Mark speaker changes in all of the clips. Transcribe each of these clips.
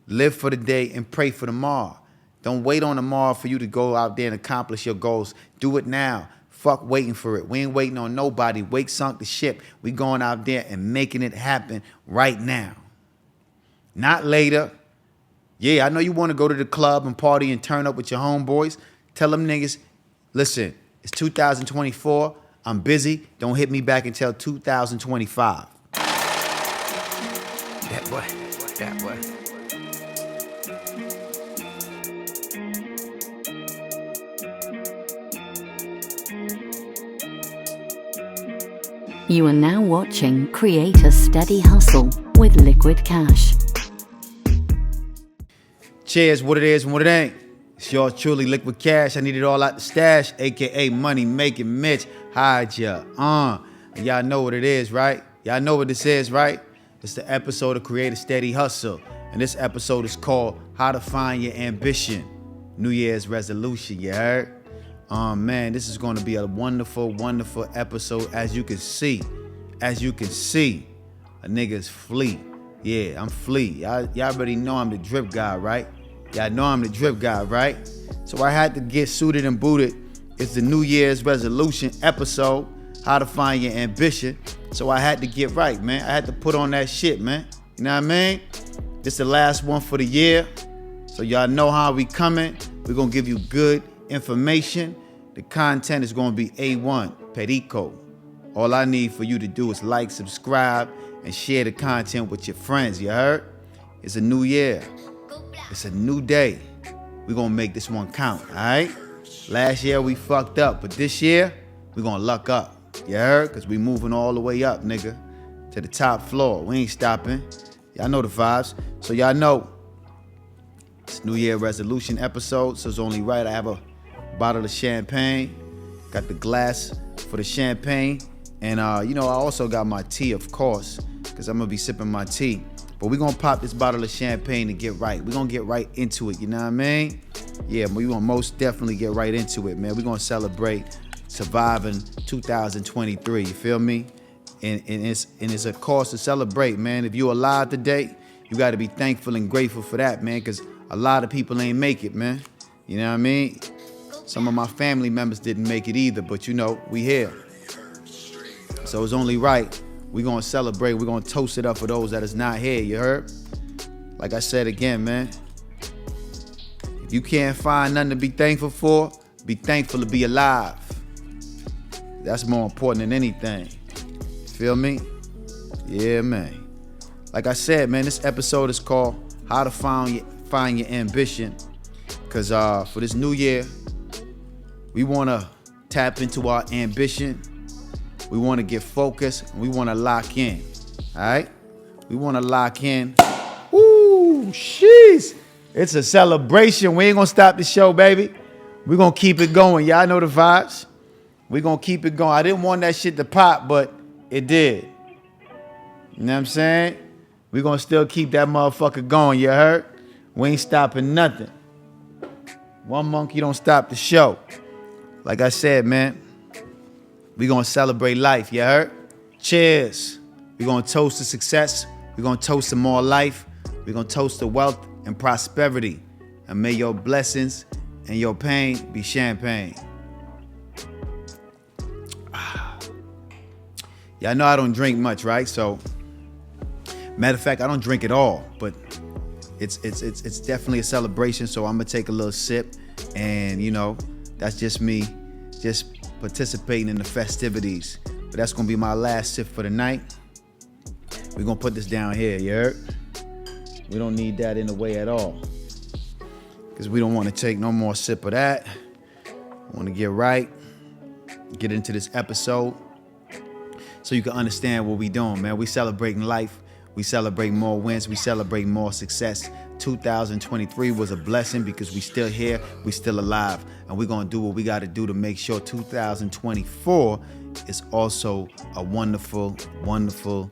Speaker 1: Live for the day and pray for tomorrow. Don't wait on tomorrow for you to go out there and accomplish your goals. Do it now. Fuck waiting for it. We ain't waiting on nobody. Wake sunk the ship. We going out there and making it happen right now. Not later. Yeah, I know you want to go to the club and party and turn up with your homeboys. Tell them niggas, listen, it's 2024. I'm busy. Don't hit me back until 2025. That boy. That boy.
Speaker 2: You are now watching Create a Steady Hustle with Likquidcash.
Speaker 1: Cheers, what it is and what it ain't. It's yours truly, Likquidcash. I need it all out the stash, a.k.a. money making Mitch. Hide ya. Y'all know what it is, right? Y'all know what this is, right? It's the episode of Create a Steady Hustle. And this episode is called How to Find Your Ambition. New Year's resolution, you heard? Man, this is going to be a wonderful, wonderful episode. As you can see, a nigga's flea. Yeah, I'm flea. Y'all already know I'm the drip guy, right? Y'all know I'm the drip guy, right? So I had to get suited and booted. It's the New Year's resolution episode, How to Find Your Ambition. So I had to get right, man. I had to put on that shit, man. You know what I mean? This the last one for the year. So y'all know how we coming. We're going to give you good information. The content is going to be A1, Perico. All I need for you to do is like, subscribe, and share the content with your friends, you heard? It's a new year. It's a new day. We're going to make this one count, all right? Last year we fucked up, but this year we're going to luck up, you heard? Because we moving all the way up, nigga, to the top floor. We ain't stopping. Y'all know the vibes. So y'all know it's New Year resolution episode, so it's only right I have a bottle of champagne. Got the glass for the champagne. And, I also got my tea, of course, because I'm going to be sipping my tea. But we're going to pop this bottle of champagne and get right. We're going to get right into it, you know what I mean? Yeah, we're going to most definitely get right into it, man. We're going to celebrate surviving 2023, you feel me? And it's a cause to celebrate, man. If you're alive today, you got to be thankful and grateful for that, man, because a lot of people ain't make it, man. You know what I mean? Some of my family members didn't make it either, but we here. So it's only right. We're going to celebrate. We're going to toast it up for those that is not here, you heard? Like I said again, man. If you can't find nothing to be thankful for, be thankful to be alive. That's more important than anything. Feel me? Yeah, man. Like I said, man, this episode is called How to Find Your Ambition. Because for this new year, we want to tap into our ambition. We want to get focused. And we want to lock in. All right? We want to lock in. Ooh, sheesh. It's a celebration. We ain't going to stop the show, baby. We're going to keep it going. Y'all know the vibes. We're going to keep it going. I didn't want that shit to pop, but it did. You know what I'm saying? We're going to still keep that motherfucker going. You heard? We ain't stopping nothing. One monkey don't stop the show. Like I said, man, we're going to celebrate life, you heard? Cheers. We're going to toast to success. We're going to toast to more life. We're going to toast to wealth and prosperity. And may your blessings and your pain be champagne. Y'all know I don't drink much, right? So, matter of fact, I don't drink at all. But it's definitely a celebration. So I'm going to take a little sip. And, that's just me just participating in the festivities. But that's going to be my last sip for the night. We're going to put this down here, you heard? We don't need that in the way at all. Because we don't want to take no more sip of that. I want to get right. Get into this episode. So you can understand what we doing, man. We celebrating life. We celebrate more wins. We celebrate more success. 2023 was a blessing because we still here. We still alive. And we're going to do what we got to do to make sure 2024 is also a wonderful, wonderful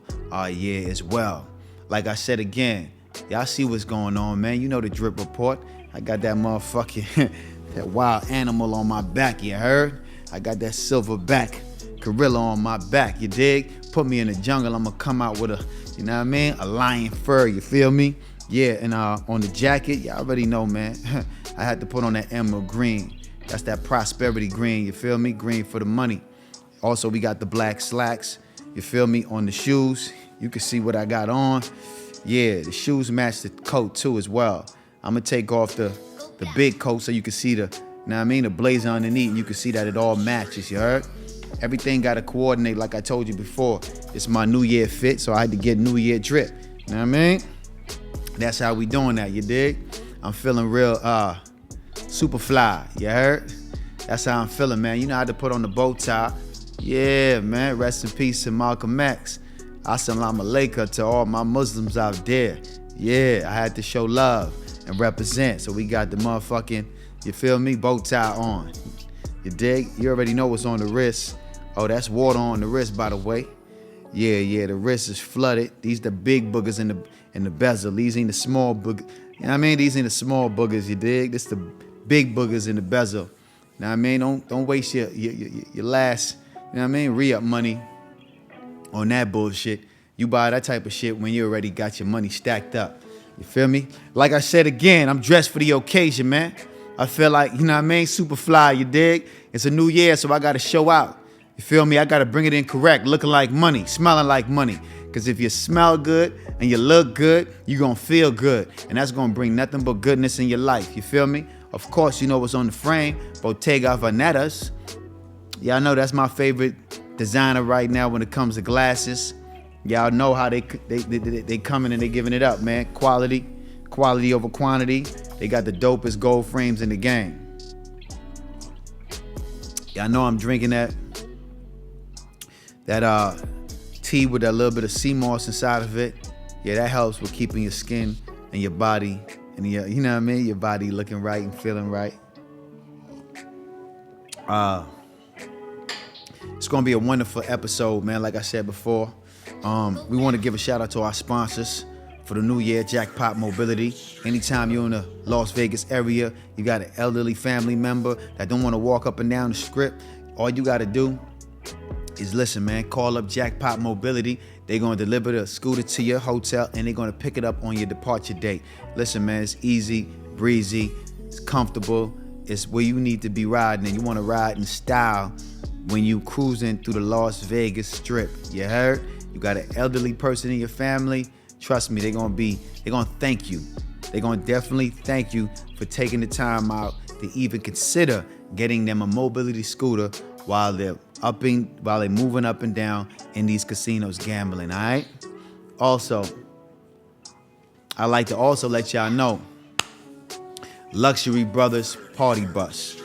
Speaker 1: year as well. Like I said again, y'all see what's going on, man. You know the drip report. I got that motherfucking, that wild animal on my back, you heard? I got that silverback gorilla on my back, you dig? Put me in the jungle, I'm gonna come out with a, you know what I mean? A lion fur, you feel me? Yeah, and on the jacket, y'all already know, man. I had to put on that emerald green. That's that prosperity green, you feel me? Green for the money. Also, we got the black slacks, you feel me? On the shoes, you can see what I got on. Yeah, the shoes match the coat too as well. I'm gonna take off the big coat so you can see the blazer underneath, and you can see that it all matches, you heard? Everything gotta coordinate like I told you before. It's my New Year fit, so I had to get New Year drip. You know what I mean? That's how we doing that, you dig? I'm feeling real super fly, you heard? That's how I'm feeling, man. You know how to put on the bow tie. Yeah, man, rest in peace to Malcolm X. Assalamu alaikum to all my Muslims out there. Yeah, I had to show love and represent. So we got the motherfucking, you feel me, bow tie on. You dig? You already know what's on the wrist. Oh, that's water on the wrist, by the way. Yeah, the wrist is flooded. These the big boogers in the bezel. These ain't the small boogers. You know what I mean? These ain't the small boogers, you dig? This the big boogers in the bezel. You know what I mean? Don't waste your last, you know what I mean, re-up money on that bullshit. You buy that type of shit when you already got your money stacked up. You feel me? Like I said again, I'm dressed for the occasion, man. I feel like, you know what I mean, super fly, you dig? It's a new year, so I gotta show out. You feel me? I gotta bring it in correct, looking like money, smelling like money. Because if you smell good and you look good, you're gonna feel good. And that's gonna bring nothing but goodness in your life. You feel me? Of course, you know what's on the frame, Bottega Veneta's. Y'all know that's my favorite designer right now when it comes to glasses. Y'all know how they coming and they giving it up, man. Quality over quantity. They got the dopest gold frames in the game. Y'all know I'm drinking that tea with a little bit of sea moss inside of it. Yeah, that helps with keeping your skin and your body and your, you know what I mean, your body looking right and feeling right. It's gonna be a wonderful episode, man. Like I said before, we want to give a shout out to our sponsors for the new year, Jackpot Mobility. Anytime you're in the Las Vegas area, you got an elderly family member that don't want to walk up and down the strip, all you got to do is listen, man. Call up Jackpot Mobility. They're going to deliver the scooter to your hotel, and they're going to pick it up on your departure date. Listen, man, it's easy, breezy, it's comfortable. It's where you need to be riding, and you want to ride in style when you cruising through the Las Vegas Strip. You heard? You got an elderly person in your family. Trust me, they're gonna thank you. They're gonna definitely thank you for taking the time out to even consider getting them a mobility scooter while they're moving up and down in these casinos gambling, all right? Also, I like to also let y'all know, Luxury Brothers Party Bus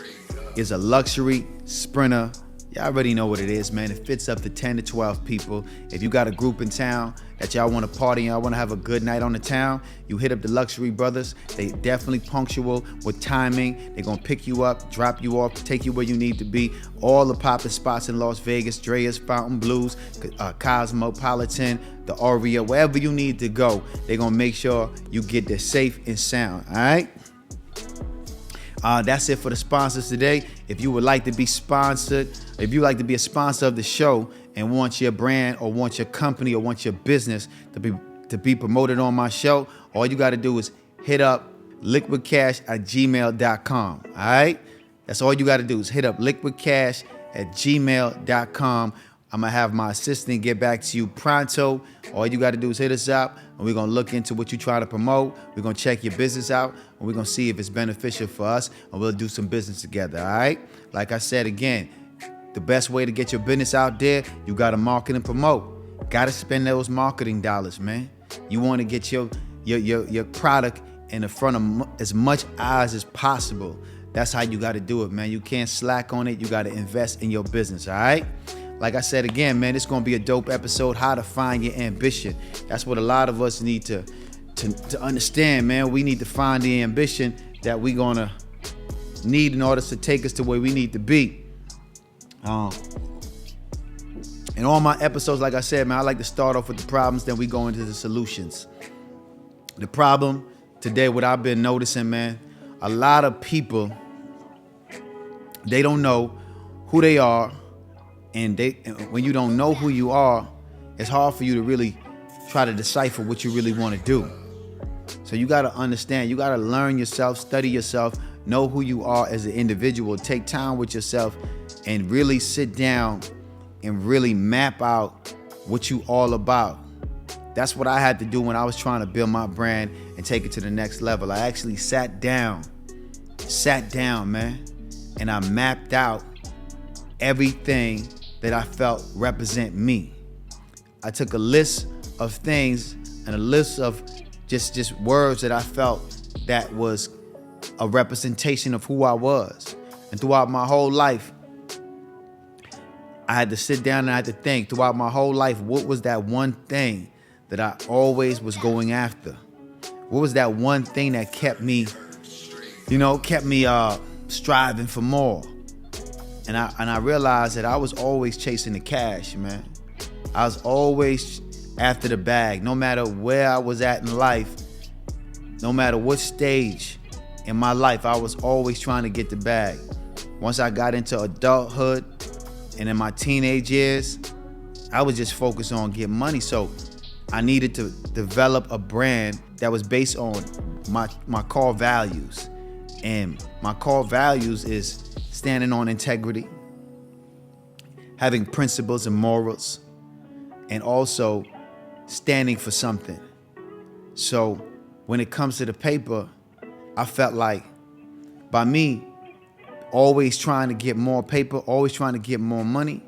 Speaker 1: is a luxury sprinter. Y'all already know what it is, man. It fits up to 10 to 12 people. If you got a group in town that y'all want to party and y'all want to have a good night on the town, you hit up the Luxury Brothers. They definitely punctual with timing. They're going to pick you up, drop you off, take you where you need to be. All the popular spots in Las Vegas, Dreas, Fountain Blues, Cosmopolitan, the Aria, wherever you need to go, they're going to make sure you get there safe and sound, all right? That's it for the sponsors today. If you would like to be sponsored, if you like to be a sponsor of the show and want your brand or want your company or want your business to be promoted on my show, all you got to do is hit up liquidcash@gmail.com. All right? That's all you got to do is hit up liquidcash@gmail.com. I'm going to have my assistant get back to you pronto. All you got to do is hit us up, and we're going to look into what you're trying to promote. We're going to check your business out, and we're going to see if it's beneficial for us, and we'll do some business together, all right? Like I said again, the best way to get your business out there, you got to market and promote. Got to spend those marketing dollars, man. You want to get your product in the front of as much eyes as possible. That's how you got to do it, man. You can't slack on it. You got to invest in your business, all right? Like I said again, man, it's going to be a dope episode, how to find your ambition. That's what a lot of us need to understand, man. We need to find the ambition that we're going to need in order to take us to where we need to be. In all my episodes, like I said, man, I like to start off with the problems, then we go into the solutions. The problem today, what I've been noticing, man, a lot of people, they don't know who they are. And when you don't know who you are, it's hard for you to really try to decipher what you really want to do. So you got to understand, you got to learn yourself, study yourself, know who you are as an individual, take time with yourself and really sit down and really map out what you all about. That's what I had to do when I was trying to build my brand and take it to the next level. I actually sat down, man, and I mapped out everything that I felt represent me. I took a list of things and a list of just words that I felt that was a representation of who I was. And throughout my whole life, I had to sit down and I had to think throughout my whole life, what was that one thing that I always was going after? What was that one thing that kept me striving for more? And I realized that I was always chasing the cash, man. I was always after the bag, no matter where I was at in life, no matter what stage in my life, I was always trying to get the bag. Once I got into adulthood and in my teenage years, I was just focused on getting money. So I needed to develop a brand that was based on my core values. And my core values is standing on integrity, having principles and morals, and also standing for something. So when it comes to the paper, I felt like by me always trying to get more paper, always trying to get more money,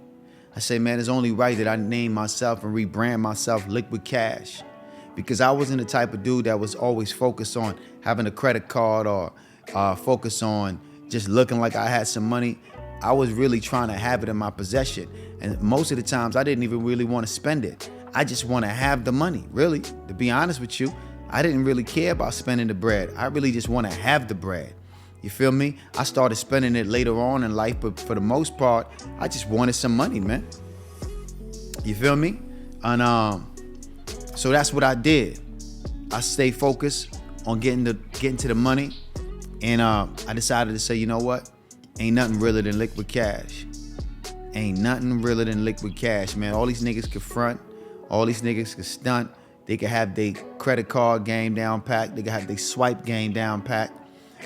Speaker 1: I say, man, it's only right that I name myself and rebrand myself Likquidcash, because I wasn't the type of dude that was always focused on having a credit card or focused on just looking like I had some money. I was really trying to have it in my possession. And most of the times I didn't even really want to spend it. I just want to have the money, really. To be honest with you, I didn't really care about spending the bread. I really just want to have the bread. You feel me? I started spending it later on in life, but for the most part, I just wanted some money, man. You feel me? And so that's what I did. I stayed focused on getting to the money, and I decided to say, you know what? Ain't nothing realer than Likquidcash. Ain't nothing realer than Likquidcash, man. All these niggas can front. All these niggas can stunt. They can have their credit card game down packed. They can have their swipe game down packed.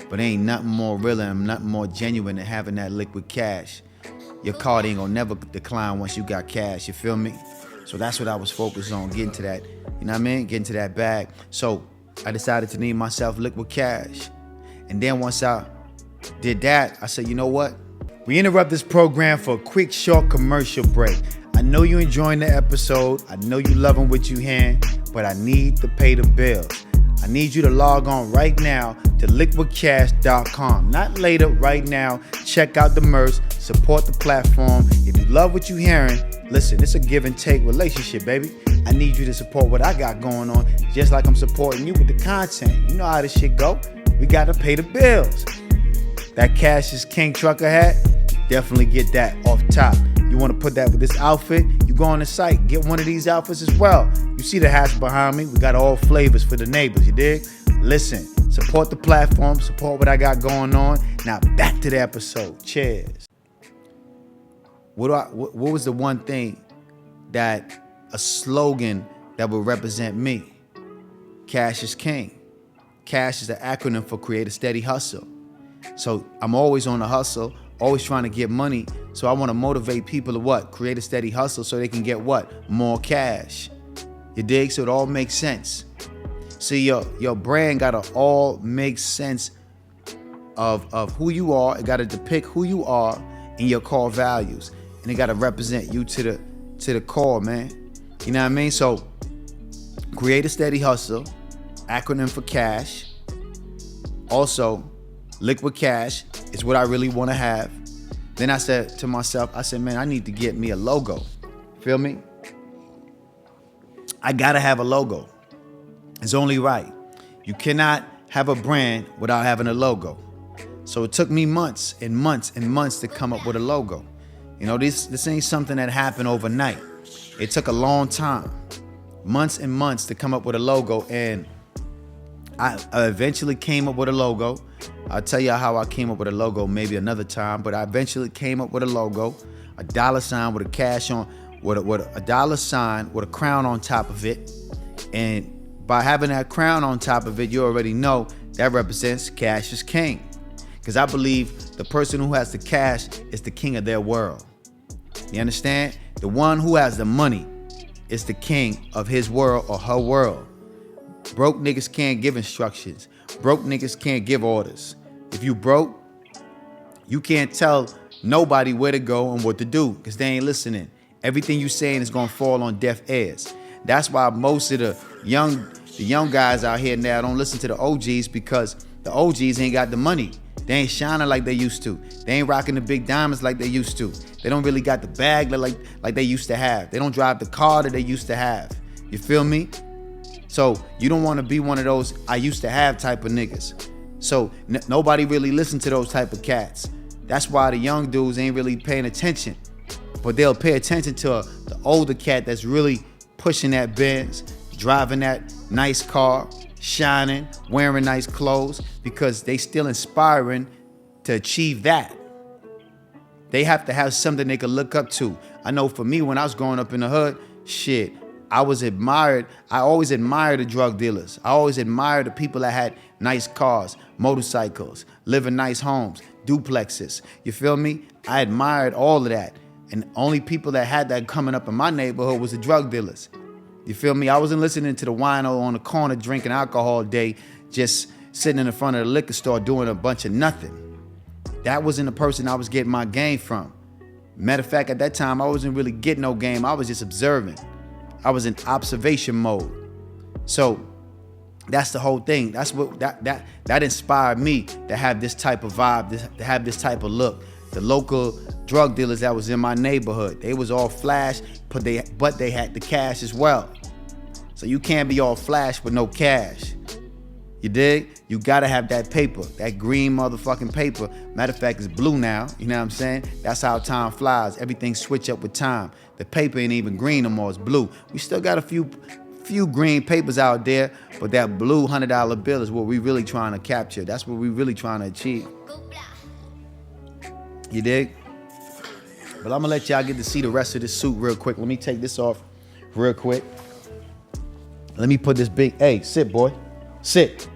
Speaker 1: But ain't nothing more real and nothing more genuine than having that Likquidcash. Your card ain't gonna never decline once you got cash, you feel me? So that's what I was focused on, getting to that, you know what I mean? Getting to that bag. So I decided to name myself Likquidcash. And then once I did that, I said, you know what? We interrupt this program for a quick, short commercial break. I know you're enjoying the episode. I know you loving what you hearing, but I need to pay the bills. I need you to log on right now to liquidcash.com. Not later, right now. Check out the merch, support the platform. If you love what you're hearing, listen, it's a give and take relationship, baby. I need you to support what I got going on, just like I'm supporting you with the content. You know how this shit go. We got to pay the bills. That Cash is King trucker hat, definitely get that off top. You want to put that with this outfit, you go on the site, get one of these outfits as well. You see the hats behind me, we got all flavors for the neighbors, you dig? Listen, support the platform, support what I got going on. Now back to the episode, cheers. What was the one thing a slogan that would represent me? Cash is King. Cash is the acronym for Create a Steady Hustle. So I'm always on the hustle, always trying to get money. So I want to motivate people to what? Create a steady hustle so they can get what? More cash. You dig? So it all makes sense. See, your brand got to all make sense of who you are. It got to depict who you are and your core values. And it got to represent you to the core, man. You know what I mean? So create a steady hustle, acronym for cash. Also, Likquidcash is what I really want to have. Then I said to myself, man, I need to get me a logo. Feel me? I gotta have a logo. It's only right. You cannot have a brand without having a logo. So it took me months and months and months to come up with a logo. You know, this ain't something that happened overnight. It took a long time, months and months to come up with a logo, and I eventually came up with a logo. I'll tell you how I came up with a logo maybe another time, but I eventually came up with a logo, a dollar sign with a cash on, with a dollar sign with a crown on top of it, and by having that crown on top of it, you already know that represents cash is king. Because I believe the person who has the cash is the king of their world. You understand? The one who has the money is the king of his world or her world. Broke niggas can't give instructions. Broke niggas can't give orders. If you broke, you can't tell nobody where to go and what to do because they ain't listening. Everything you saying is gonna fall on deaf ears. That's why most of the young guys out here now don't listen to the OGs, because the OGs ain't got the money. They ain't shining like they used to. They ain't rocking the big diamonds like they used to. They don't really got the bag like they used to have. They don't drive the car that they used to have. You feel me? So you don't want to be one of those I used to have type of niggas. So nobody really listen to those type of cats. That's why the young dudes ain't really paying attention. But they'll pay attention to the older cat that's really pushing that Benz, driving that nice car, shining, wearing nice clothes, because they still inspiring to achieve that. They have to have something they can look up to. I know for me, when I was growing up in the hood, shit, I always admired the drug dealers. I always admired the people that had nice cars, motorcycles, live in nice homes, duplexes. You feel me? I admired all of that. And the only people that had that coming up in my neighborhood was the drug dealers. You feel me? I wasn't listening to the wino on the corner drinking alcohol all day, just sitting in the front of the liquor store doing a bunch of nothing. That wasn't the person I was getting my game from. Matter of fact, at that time, I wasn't really getting no game. I was just observing. I was in observation mode. So that's the whole thing. That's what that inspired me to have this type of vibe, to have this type of look. The local drug dealers that was in my neighborhood, they was all flash, but they had the cash as well. So you can't be all flash with no cash. You dig? You gotta have that paper, that green motherfucking paper. Matter of fact, it's blue now. You know what I'm saying? That's how time flies. Everything switch up with time. The paper ain't even green no more, it's blue. We still got a few green papers out there, but that blue $100 bill is what we really trying to capture. That's what we really trying to achieve. You dig? But I'm gonna let y'all get to see the rest of this suit real quick. Let me take this off real quick. Let me put this hey, sit, boy. Sit.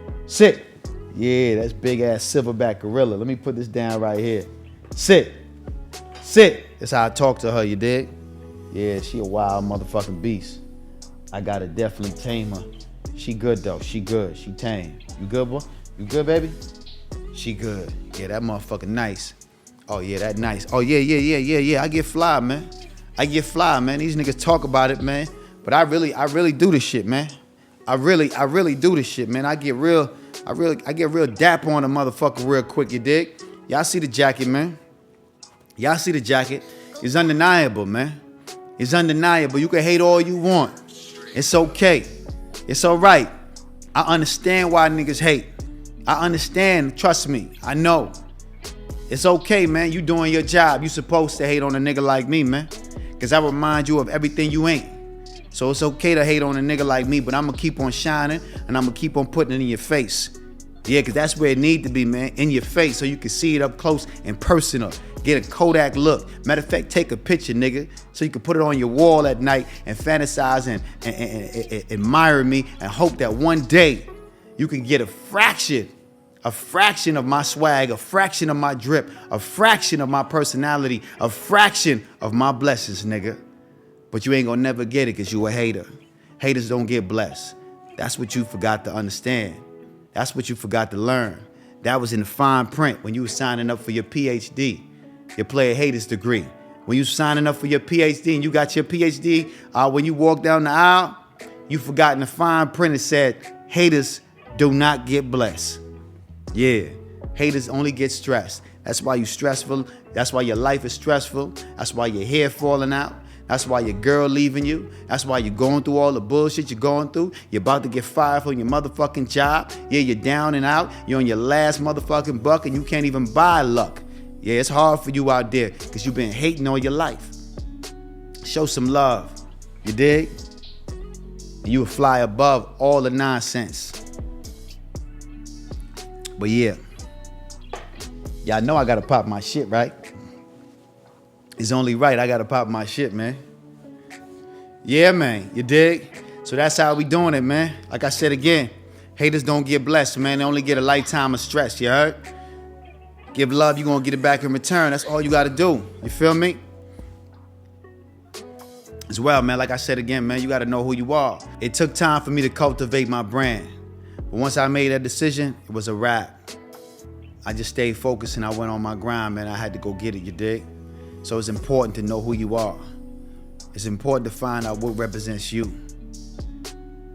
Speaker 1: Yeah, that's big ass silverback gorilla. Let me put this down right here. Sit. That's how I talk to her, you dig? Yeah, she a wild motherfucking beast. I gotta definitely tame her. She good though, she good, she tame. You good, boy? You good, baby? She good. Yeah, that motherfucker nice. Oh yeah, that nice. Oh yeah. I get fly, man. These niggas talk about it, man. But I really do this shit, man. I really do this shit, man. I get real dap on a motherfucker real quick, you dig? Y'all see the jacket, man. Y'all see the jacket. It's undeniable, man. It's undeniable. You can hate all you want. It's okay. It's all right. I understand why niggas hate. I understand, trust me. I know. It's okay, man. You doing your job. You supposed to hate on a nigga like me, man. Because I remind you of everything you ain't. So it's okay to hate on a nigga like me, but I'm going to keep on shining and I'm going to keep on putting it in your face. Yeah, because that's where it need to be, man. In your face so you can see it up close and personal. Get a Kodak look. Matter of fact, take a picture, nigga, so you can put it on your wall at night and fantasize and admire me and hope that one day you can get a fraction of my swag, a fraction of my drip, a fraction of my personality, a fraction of my blessings, nigga. But you ain't gonna never get it because you a hater. Haters don't get blessed. That's what you forgot to understand. That's what you forgot to learn. That was in the fine print when you was signing up for your PhD, your player haters degree. When you signing up for your PhD and you got your PhD, when you walk down the aisle, you forgot in the fine print it said, haters do not get blessed. Yeah, haters only get stressed. That's why you stressful. That's why your life is stressful. That's why your hair falling out. That's why your girl leaving you. That's why you're going through all the bullshit you're going through. You're about to get fired from your motherfucking job. Yeah, you're down and out. You're on your last motherfucking buck and you can't even buy luck. Yeah, it's hard for you out there because you've been hating all your life. Show some love. You dig? And you will fly above all the nonsense. But yeah, y'all know I gotta pop my shit, right? It's only right I gotta pop my shit, man. Yeah, man, you dig? So that's how we doing it, man. Like I said again, haters don't get blessed, man. They only get a lifetime of stress, you heard? Give love, you're gonna get it back in return. That's all you gotta do. You feel me? As well, man, like I said again, man, you gotta know who you are. It took time for me to cultivate my brand. But once I made that decision, it was a wrap. I just stayed focused and I went on my grind, man. I had to go get it, you dig? So it's important to know who you are. It's important to find out what represents you.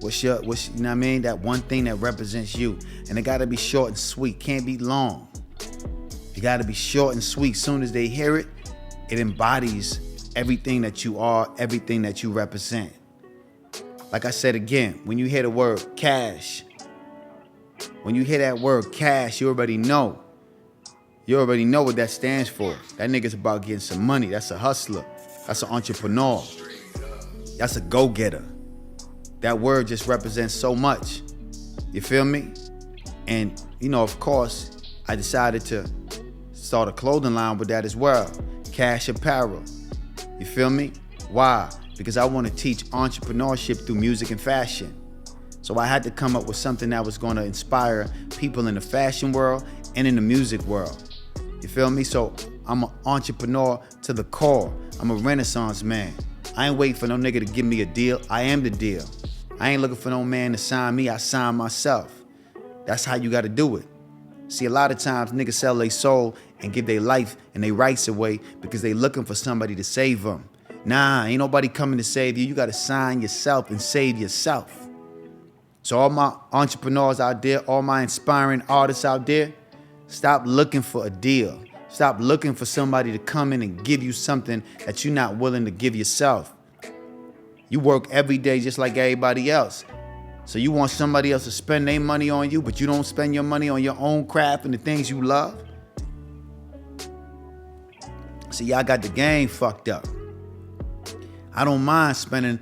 Speaker 1: What's you know what I mean? That one thing that represents you. And it gotta be short and sweet, can't be long. You gotta be short and sweet. Soon as they hear it, it embodies everything that you are, everything that you represent. Like I said again, when you hear the word cash, when you hear that word cash, you already know. You already know what that stands for. That nigga's about getting some money. That's a hustler. That's an entrepreneur. That's a go-getter. That word just represents so much. You feel me? And, you know, of course, I decided to start a clothing line with that as well. Cash apparel. You feel me? Why? Because I want to teach entrepreneurship through music and fashion. So I had to come up with something that was going to inspire people in the fashion world and in the music world. You feel me? So I'm an entrepreneur to the core. I'm a renaissance man. I ain't waiting for no nigga to give me a deal. I am the deal. I ain't looking for no man to sign me. I sign myself. That's how you got to do it. See, a lot of times niggas sell their soul and give their life and their rights away because they looking for somebody to save them. Nah, ain't nobody coming to save you. You got to sign yourself and save yourself. So all my entrepreneurs out there, all my inspiring artists out there, stop looking for a deal. Stop looking for somebody to come in and give you something that you're not willing to give yourself. You work every day just like everybody else. So you want somebody else to spend their money on you, but you don't spend your money on your own craft and the things you love? See, y'all got the game fucked up. I don't mind spending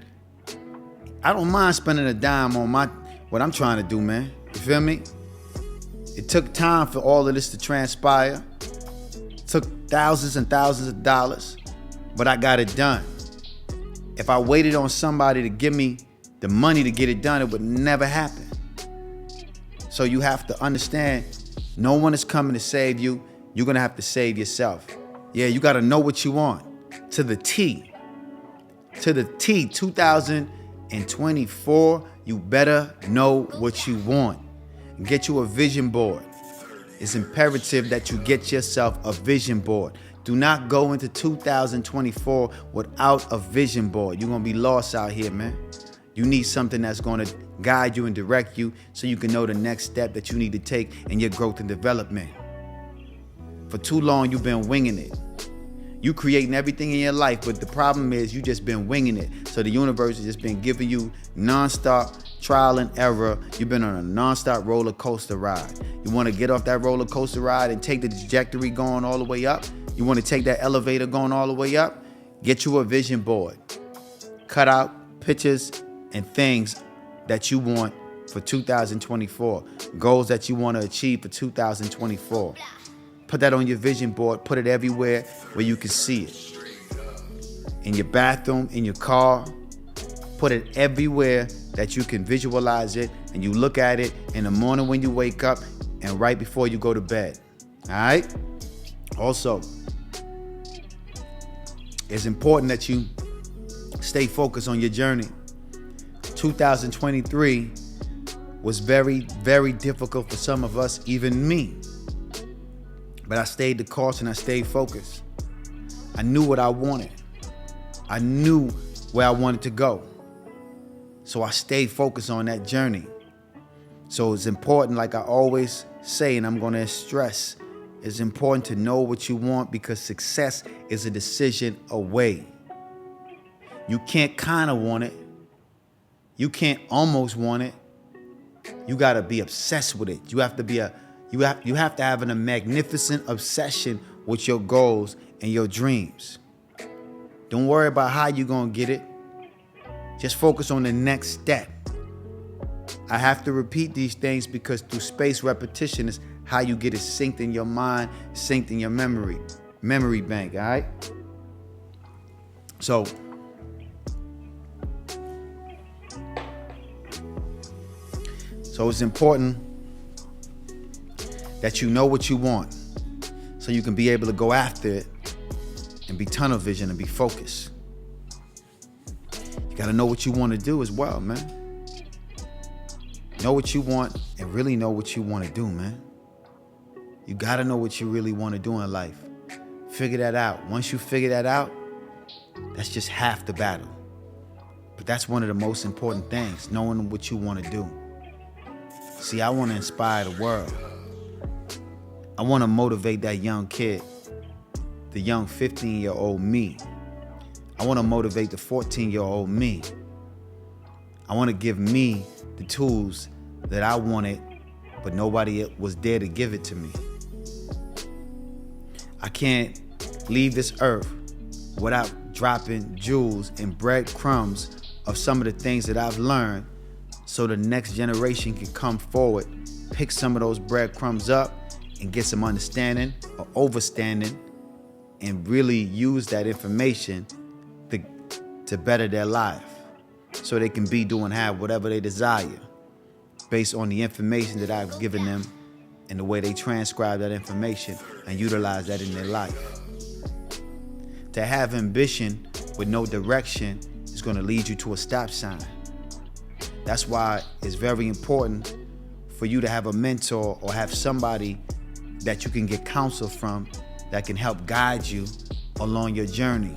Speaker 1: a dime on what I'm trying to do, man. You feel me? It took time for all of this to transpire. It took thousands and thousands of dollars, but I got it done. If I waited on somebody to give me the money to get it done, it would never happen. So you have to understand, no one is coming to save you. You're gonna have to save yourself. Yeah, you gotta know what you want. To the T. To the T, 2024, you better know what you want. Get you a vision board. It's imperative that you get yourself a vision board. Do not go into 2024 without a vision board. You're gonna be lost out here, man. You need something that's gonna guide you and direct you so you can know the next step that you need to take in your growth and development. For too long, you've been winging it. You creating everything in your life, but the problem is you just been winging it. So the universe has just been giving you nonstop trial and error. You've been on a nonstop roller coaster ride. You want to get off that roller coaster ride and take the trajectory going all the way up? You want to take that elevator going all the way up? Get you a vision board. Cut out pictures and things that you want for 2024. Goals that you want to achieve for 2024. Put that on your vision board. Put it everywhere where you can see it. In your bathroom, in your car. Put it everywhere that you can visualize it and you look at it in the morning when you wake up and right before you go to bed. All right? Also, it's important that you stay focused on your journey. 2023 was very, very difficult for some of us, even me. But I stayed the course and I stayed focused. I knew what I wanted. I knew where I wanted to go. So I stayed focused on that journey. So it's important, like I always say, and I'm going to stress, it's important to know what you want because success is a decision away. You can't kind of want it. You can't almost want it. You got to be obsessed with it. You have to have a magnificent obsession with your goals and your dreams. Don't worry about how you're going to get it. Just focus on the next step. I have to repeat these things because through space repetition is how you get it synced in your mind, synced in your memory bank, all right? So, So it's important that you know what you want so you can be able to go after it and be tunnel vision and be focused. You got to know what you want to do as well, man. Know what you want and really know what you want to do, man. You got to know what you really want to do in life. Figure that out. Once you figure that out, that's just half the battle. But that's one of the most important things, knowing what you want to do. See, I want to inspire the world. I want to motivate that young kid, the young 15-year-old me. I want to motivate the 14-year-old me. I want to give me the tools that I wanted, but nobody was there to give it to me. I can't leave this earth without dropping jewels and breadcrumbs of some of the things that I've learned so the next generation can come forward, pick some of those breadcrumbs up and get some understanding or overstanding and really use that information to better their life so they can be, do, and have whatever they desire based on the information that I've given them and the way they transcribe that information and utilize that in their life. To have ambition with no direction is going to lead you to a stop sign. That's why it's very important for you to have a mentor or have somebody that you can get counsel from that can help guide you along your journey.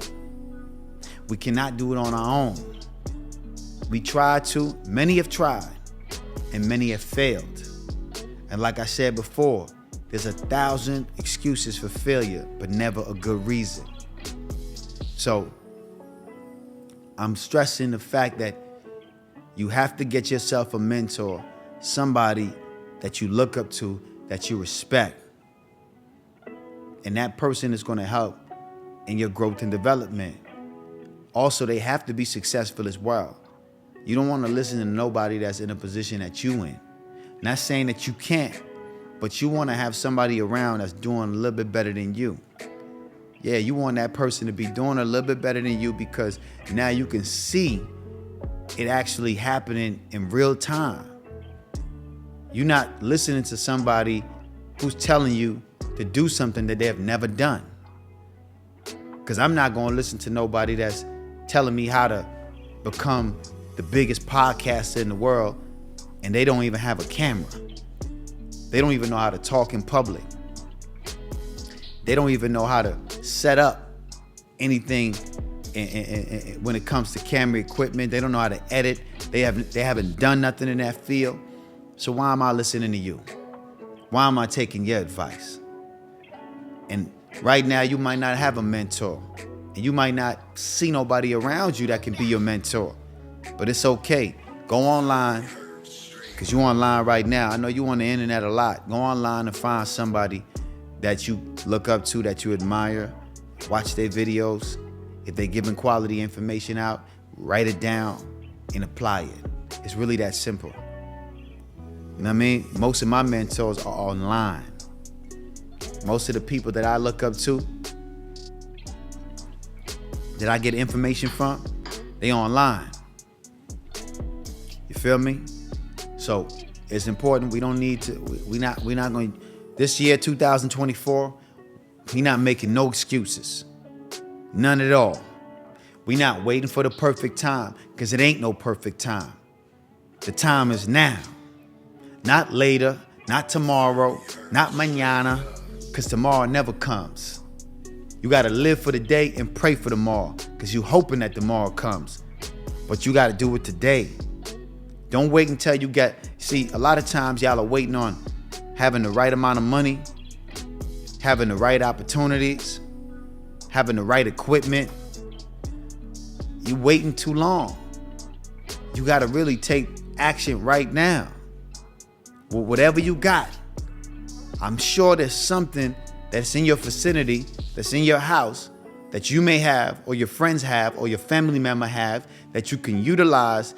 Speaker 1: We cannot do it on our own. We tried to, many have tried, and many have failed. And like I said before, there's 1,000 excuses for failure, but never a good reason. So I'm stressing the fact that you have to get yourself a mentor, somebody that you look up to, that you respect. And that person is going to help in your growth and development. Also, they have to be successful as well. You don't want to listen to nobody that's in a position that you in. Not saying that you can't, but you want to have somebody around that's doing a little bit better than you. Yeah, you want that person to be doing a little bit better than you because now you can see it actually happening in real time. You're not listening to somebody who's telling you to do something that they have never done. Because I'm not going to listen to nobody that's telling me how to become the biggest podcaster in the world and they don't even have a camera. They don't even know how to talk in public. They don't even know how to set up anything when it comes to camera equipment. They don't know how to edit. They haven't done nothing in that field. So why am I listening to you? Why am I taking your advice? And right now you might not have a mentor. And you might not see nobody around you that can be your mentor. But it's okay. Go online. Because you're online right now. I know you on the internet a lot. Go online and find somebody that you look up to, that you admire. Watch their videos. If they're giving quality information out, write it down and apply it. It's really that simple. You know what I mean? Most of my mentors are online. Most of the people that I look up to, that I get information from, they online. You feel me? So it's important. We don't need to, we're not going, this year, 2024, we're not making no excuses. None at all. We're not waiting for the perfect time because it ain't no perfect time. The time is now. Not later, not tomorrow, not mañana, because tomorrow never comes. You got to live for the day and pray for tomorrow because you're hoping that tomorrow comes. But you got to do it today. Don't wait until you see, a lot of times y'all are waiting on having the right amount of money, having the right opportunities, having the right equipment. You're waiting too long. You got to really take action right now. Well, whatever you got, I'm sure there's something that's in your vicinity, that's in your house, that you may have, or your friends have, or your family member have, that you can utilize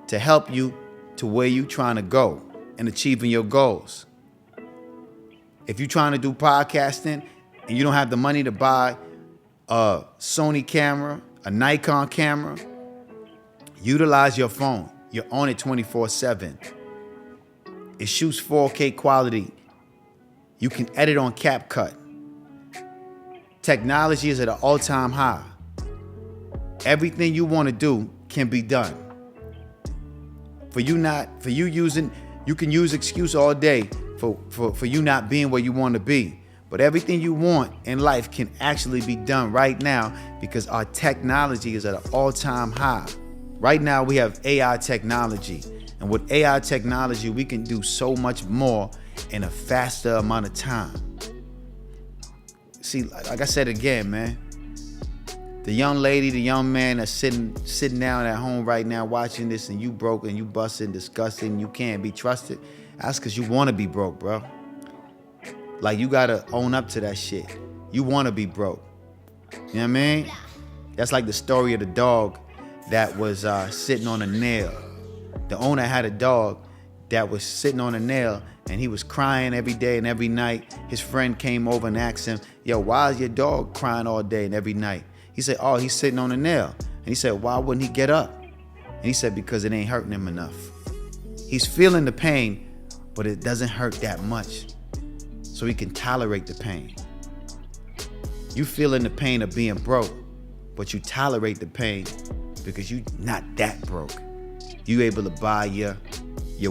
Speaker 1: to help you to where you're trying to go and achieving your goals. If you're trying to do podcasting and you don't have the money to buy a Sony camera, a Nikon camera, utilize your phone. You're on it 24/7. It shoots 4K quality. You can edit on CapCut. Technology is at an all-time high. Everything you want to do can be done. You can use excuse all day for you not being where you want to be. But everything you want in life can actually be done right now because our technology is at an all-time high. Right now we have AI technology. And with AI technology, we can do so much more in a faster amount of time. See, like I said again, man, the young lady, the young man that's sitting down at home right now watching this, and you broke and you busting, disgusting, you can't be trusted. That's because you want to be broke, bro. Like, you got to own up to that shit. You want to be broke. You know what I mean? That's like the story of the dog that was sitting on a nail. The owner had a dog that was sitting on a nail, and he was crying every day and every night. His friend came over and asked him, yo, why is your dog crying all day and every night? He said, oh, he's sitting on a nail. And he said, why wouldn't he get up? And he said, because it ain't hurting him enough. He's feeling the pain, but it doesn't hurt that much, so he can tolerate the pain. You feeling the pain of being broke, but you tolerate the pain because you not that broke. You able to buy your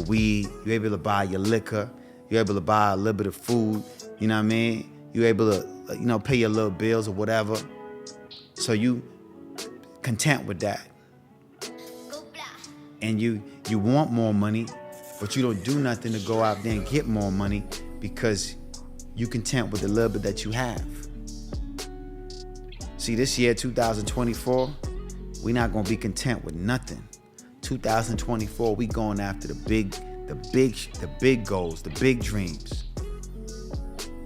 Speaker 1: weed, you able to buy your liquor, you able to buy a little bit of food, you know what I mean? You able to, pay your little bills or whatever. So you content with that. And you want more money, but you don't do nothing to go out there and get more money because you content with the little bit that you have. See, this year, 2024, we're not gonna be content with nothing. 2024, we going after the big goals, the big dreams.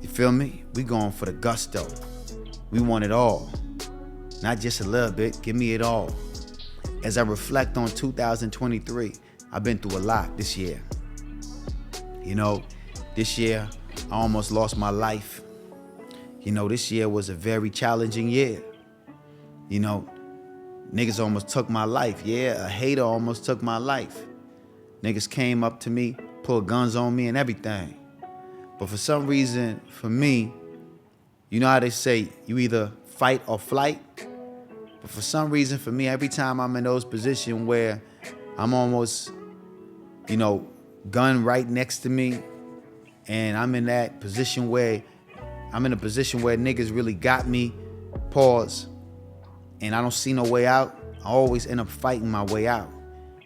Speaker 1: You feel me? We going for the gusto. We want it all. Not just a little bit, give me it all. As I reflect on 2023, I've been through a lot this year. This year, I almost lost my life. This year was a very challenging year. Niggas almost took my life. Yeah, a hater almost took my life. Niggas came up to me, pulled guns on me and everything. But for some reason, for me, you know how they say, you either fight or flight? But for some reason, for me, every time I'm in those positions where I'm almost, gun right next to me, and I'm in a position where niggas really got me, pause, and I don't see no way out, I always end up fighting my way out.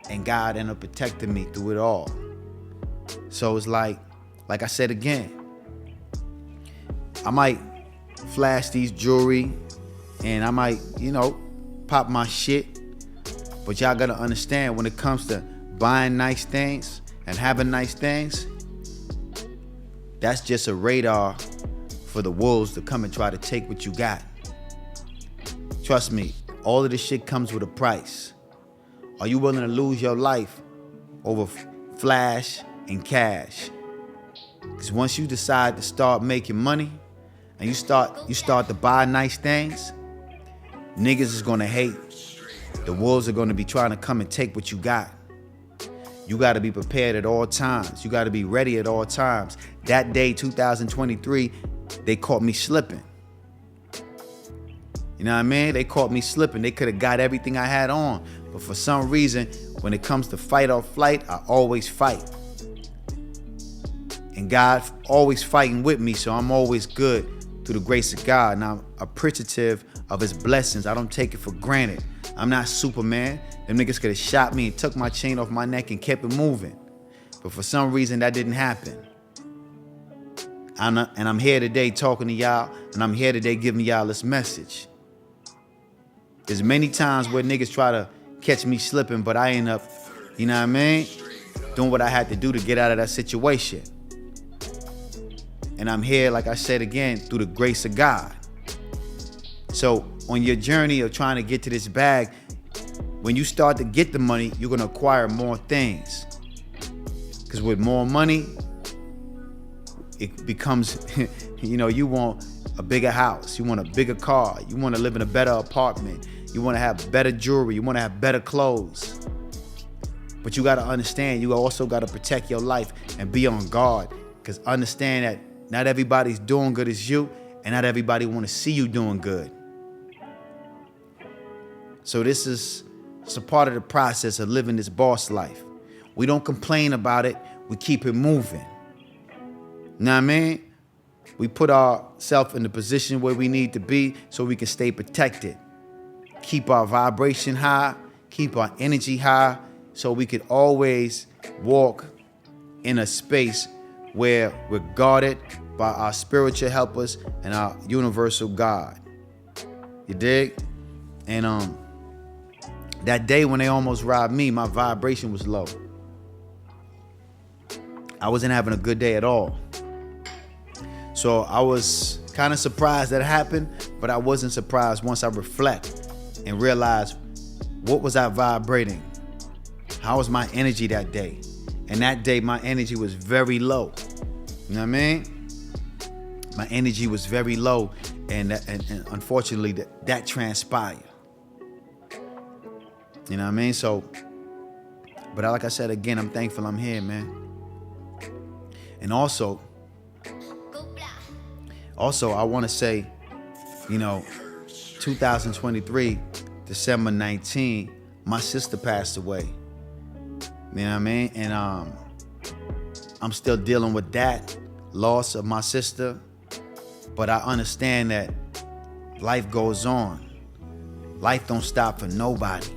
Speaker 1: And God ended up protecting me through it all. So it's like I said again, I might flash these jewelry and I might, pop my shit. But y'all gotta understand, when it comes to buying nice things and having nice things, that's just a radar for the wolves to come and try to take what you got. Trust me, all of this shit comes with a price. Are you willing to lose your life over flash and cash? Because once you decide to start making money and you start to buy nice things, niggas is gonna hate. The wolves are gonna be trying to come and take what you got. You gotta be prepared at all times. You gotta be ready at all times. That day, 2023, they caught me slipping. You know what I mean? They caught me slipping. They could have got everything I had on. But for some reason, when it comes to fight or flight, I always fight. And God always fighting with me, so I'm always good through the grace of God. And I'm appreciative of his blessings. I don't take it for granted. I'm not Superman. Them niggas could have shot me and took my chain off my neck and kept it moving. But for some reason, that didn't happen. And I'm here today talking to y'all, and I'm here today giving y'all this message. There's many times where niggas try to catch me slipping, but I end up, doing what I had to do to get out of that situation. And I'm here, like I said again, through the grace of God. So on your journey of trying to get to this bag, when you start to get the money, you're gonna acquire more things. Because with more money, it becomes, you want a bigger house, you want a bigger car, you want to live in a better apartment, you want to have better jewelry, you want to have better clothes. But you got to understand, you also got to protect your life and be on guard. Because understand that not everybody's doing good as you, and not everybody want to see you doing good. So it's a part of the process of living this boss life. We don't complain about it. We keep it moving. Know what I mean? We put ourselves in the position where we need to be so we can stay protected. Keep our vibration high, keep our energy high, so we can always walk in a space where we're guarded by our spiritual helpers and our universal God. You dig? And that day when they almost robbed me, my vibration was low. I wasn't having a good day at all. So I was kind of surprised that it happened, but I wasn't surprised once I reflect and realize, what was I vibrating? How was my energy that day? And that day, my energy was very low. You know what I mean? My energy was very low, and unfortunately, that transpired. You know what I mean? So, but like I said again, I'm thankful I'm here, man. And also, I want to say, 2023, December 19, my sister passed away. You know what I mean? And I'm still dealing with that loss of my sister. But I understand that life goes on. Life don't stop for nobody.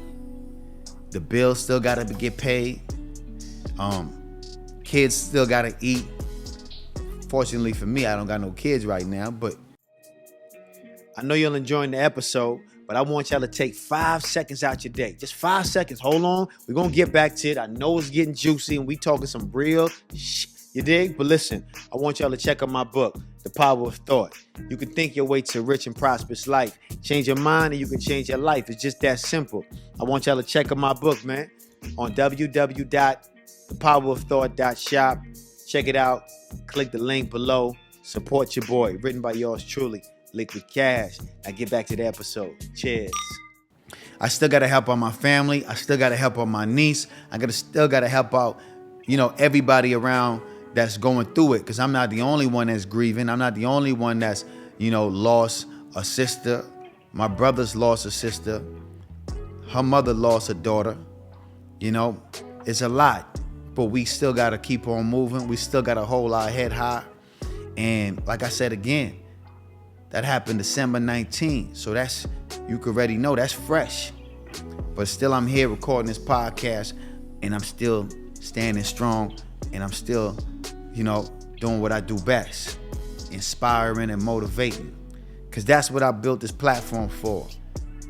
Speaker 1: The bills still gotta get paid. Kids still gotta eat. Fortunately for me, I don't got no kids right now, but I know you're enjoying the episode, but I want y'all to take 5 seconds out your day. Just 5 seconds. Hold on. We're going to get back to it. I know it's getting juicy and we talking some real shit. You dig? But listen, I want y'all to check out my book, The Power of Thought. You can think your way to a rich and prosperous life. Change your mind and you can change your life. It's just that simple. I want y'all to check out my book, man, on www.thepowerofthought.shop. Check it out. Click the link below. Support your boy. Written by yours truly, Likquidcash. Now get back to the episode. Cheers. I still got to help out my family. I still got to help out my niece. Still got to help out, everybody around that's going through it, because I'm not the only one that's grieving. I'm not the only one that's, lost a sister. My brother's lost a sister. Her mother lost a daughter. It's a lot. But we still got to keep on moving. We still got to hold our head high. And like I said again, that happened December 19. So you could already know that's fresh. But still, I'm here recording this podcast, and I'm still standing strong, and I'm still, doing what I do best, inspiring and motivating. Because that's what I built this platform for,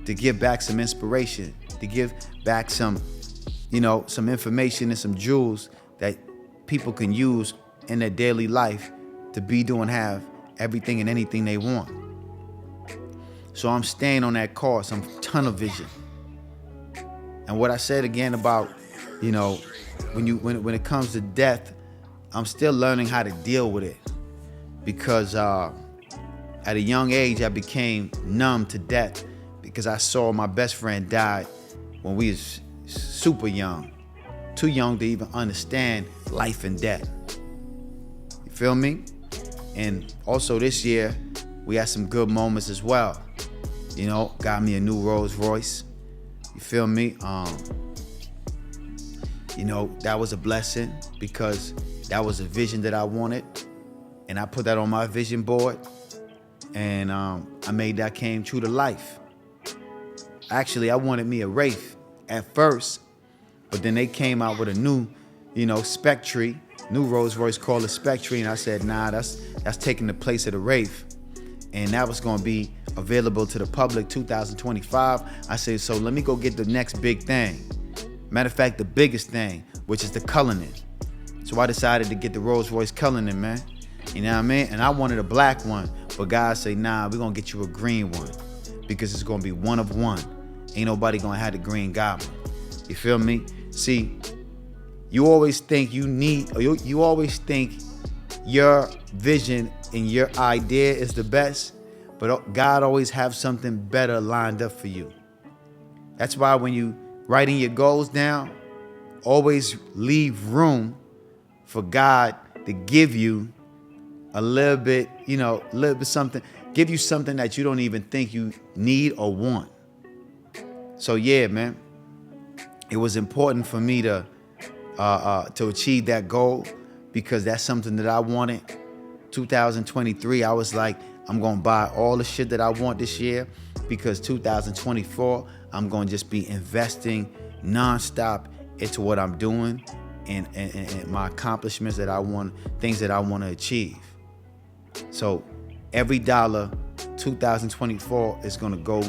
Speaker 1: to give back some inspiration, to give back some information and some jewels that people can use in their daily life to have everything and anything they want. So I'm staying on that course. I'm tunnel vision. And what I said again about, when it comes to death, I'm still learning how to deal with it, because at a young age I became numb to death, because I saw my best friend die when we was super young, too young to even understand life and death. You feel me? And also this year, we had some good moments as well. Got me a new Rolls Royce. You feel me? That was a blessing, because that was a vision that I wanted. And I put that on my vision board. And I made that came true to life. Actually, I wanted me a Wraith at first, but then they came out with a new, Spectre, new Rolls Royce called the Spectre, and I said, nah, that's taking the place of the Wraith, and that was going to be available to the public 2025. I said, so let me go get the next big thing. Matter of fact, the biggest thing, which is the Cullinan. So I decided to get the Rolls Royce Cullinan, man. You know what I mean? And I wanted a black one, but guys say, nah, we're going to get you a green one, because it's going to be one of one. Ain't nobody going to have the Green Goblin. You feel me? See, you always think you always think your vision and your idea is the best, but God always have something better lined up for you. That's why when you writing your goals down, always leave room for God to give you a little bit, something, give you something that you don't even think you need or want. So yeah, man, it was important for me to achieve that goal because that's something that I wanted. 2023, I was like, I'm going to buy all the shit that I want this year because 2024, I'm going to just be investing nonstop into what I'm doing and my accomplishments that I want, things that I want to achieve. So every dollar 2024 is going to go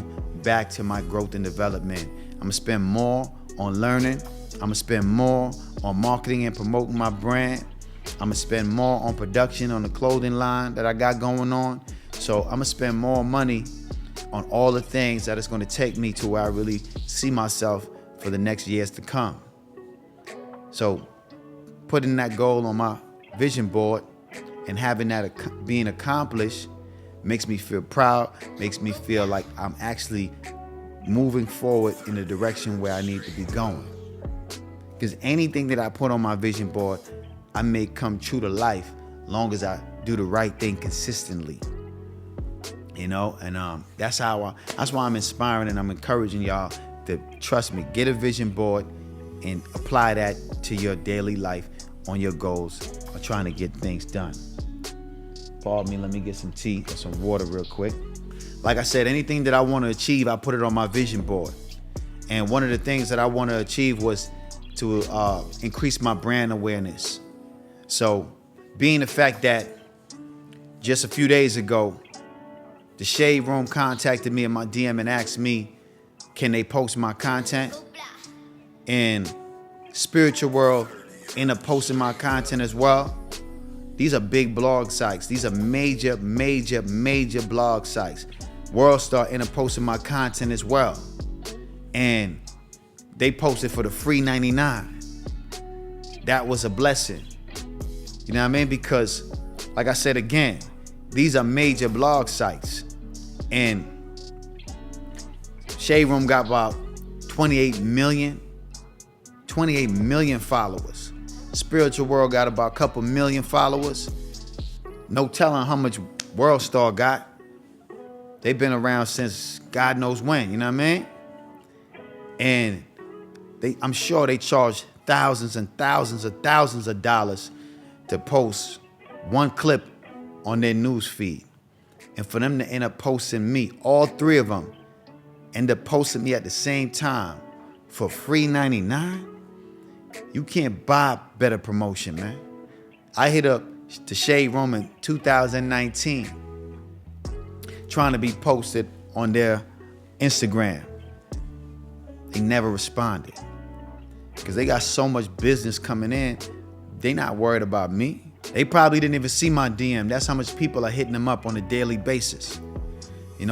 Speaker 1: back to my growth and development. I'm going to spend more on learning. I'm going to spend more on marketing and promoting my brand. I'm going to spend more on production on the clothing line that I got going on. So I'm going to spend more money on all the things that it's going to take me to where I really see myself for the next years to come. So putting that goal on my vision board and having that being accomplished makes me feel proud, makes me feel like I'm actually moving forward in the direction where I need to be going. Because anything that I put on my vision board, I may come true to life long as I do the right thing consistently. And that's why I'm inspiring and I'm encouraging y'all to trust me, get a vision board and apply that to your daily life on your goals of trying to get things done. Pardon me, let me get some tea or some water real quick. Like I said, anything that I want to achieve, I put it on my vision board. And one of the things that I want to achieve was to increase my brand awareness. So being the fact that just a few days ago, the Shade Room contacted me in my DM and asked me, can they post my content? And Spiritual World ended up posting my content as well. These are big blog sites. These are major blog sites. WorldStar ended up posting my content as well. And they posted for the free 99. That was a blessing. You know what I mean? Because, like I said again, these are major blog sites. And Shade Room got about 28 million followers. Spiritual World got about a couple million followers. No telling how much WorldStar got. They've been around since God knows when, you know what I mean? And I'm sure they charge thousands and thousands of dollars to post one clip on their news feed. And for them to end up posting me, all three of them end up posting me at the same time for free 99, you can't buy better promotion, man. I hit up the Shade Room in 2019 trying to be posted on their Instagram. They never responded because they got so much business coming in. They not worried about me. They probably didn't even see my DM. That's how much people are hitting them up on a daily basis,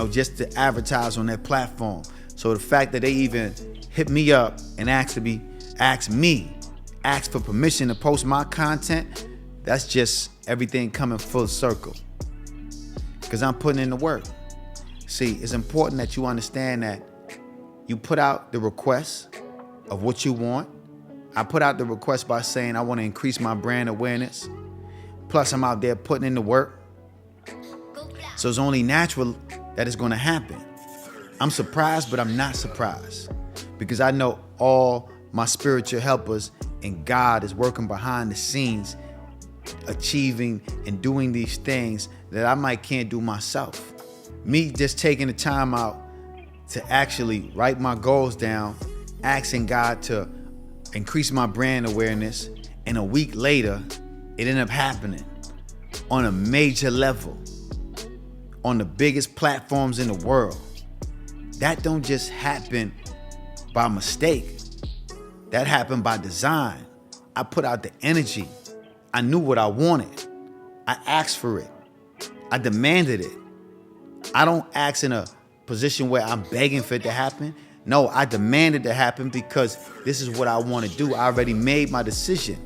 Speaker 1: just to advertise on their platform. So the fact that they even hit me up and ask for permission to post my content, that's just everything coming full circle. Because I'm putting in the work. See, it's important that you understand that you put out the request of what you want. I put out the request by saying I want to increase my brand awareness. Plus, I'm out there putting in the work. So it's only natural that it's going to happen. I'm surprised, but I'm not surprised. Because I know all my spiritual helpers and God is working behind the scenes, achieving and doing these things that I can't do myself. Me just taking the time out to actually write my goals down, asking God to increase my brand awareness, and a week later, it ended up happening on a major level, on the biggest platforms in the world. That don't just happen by mistake. That happened by design. I put out the energy. I knew what I wanted. I asked for it. I demanded it. I don't ask in a position where I'm begging for it to happen. No, I demand it to happen because this is what I want to do. I already made my decision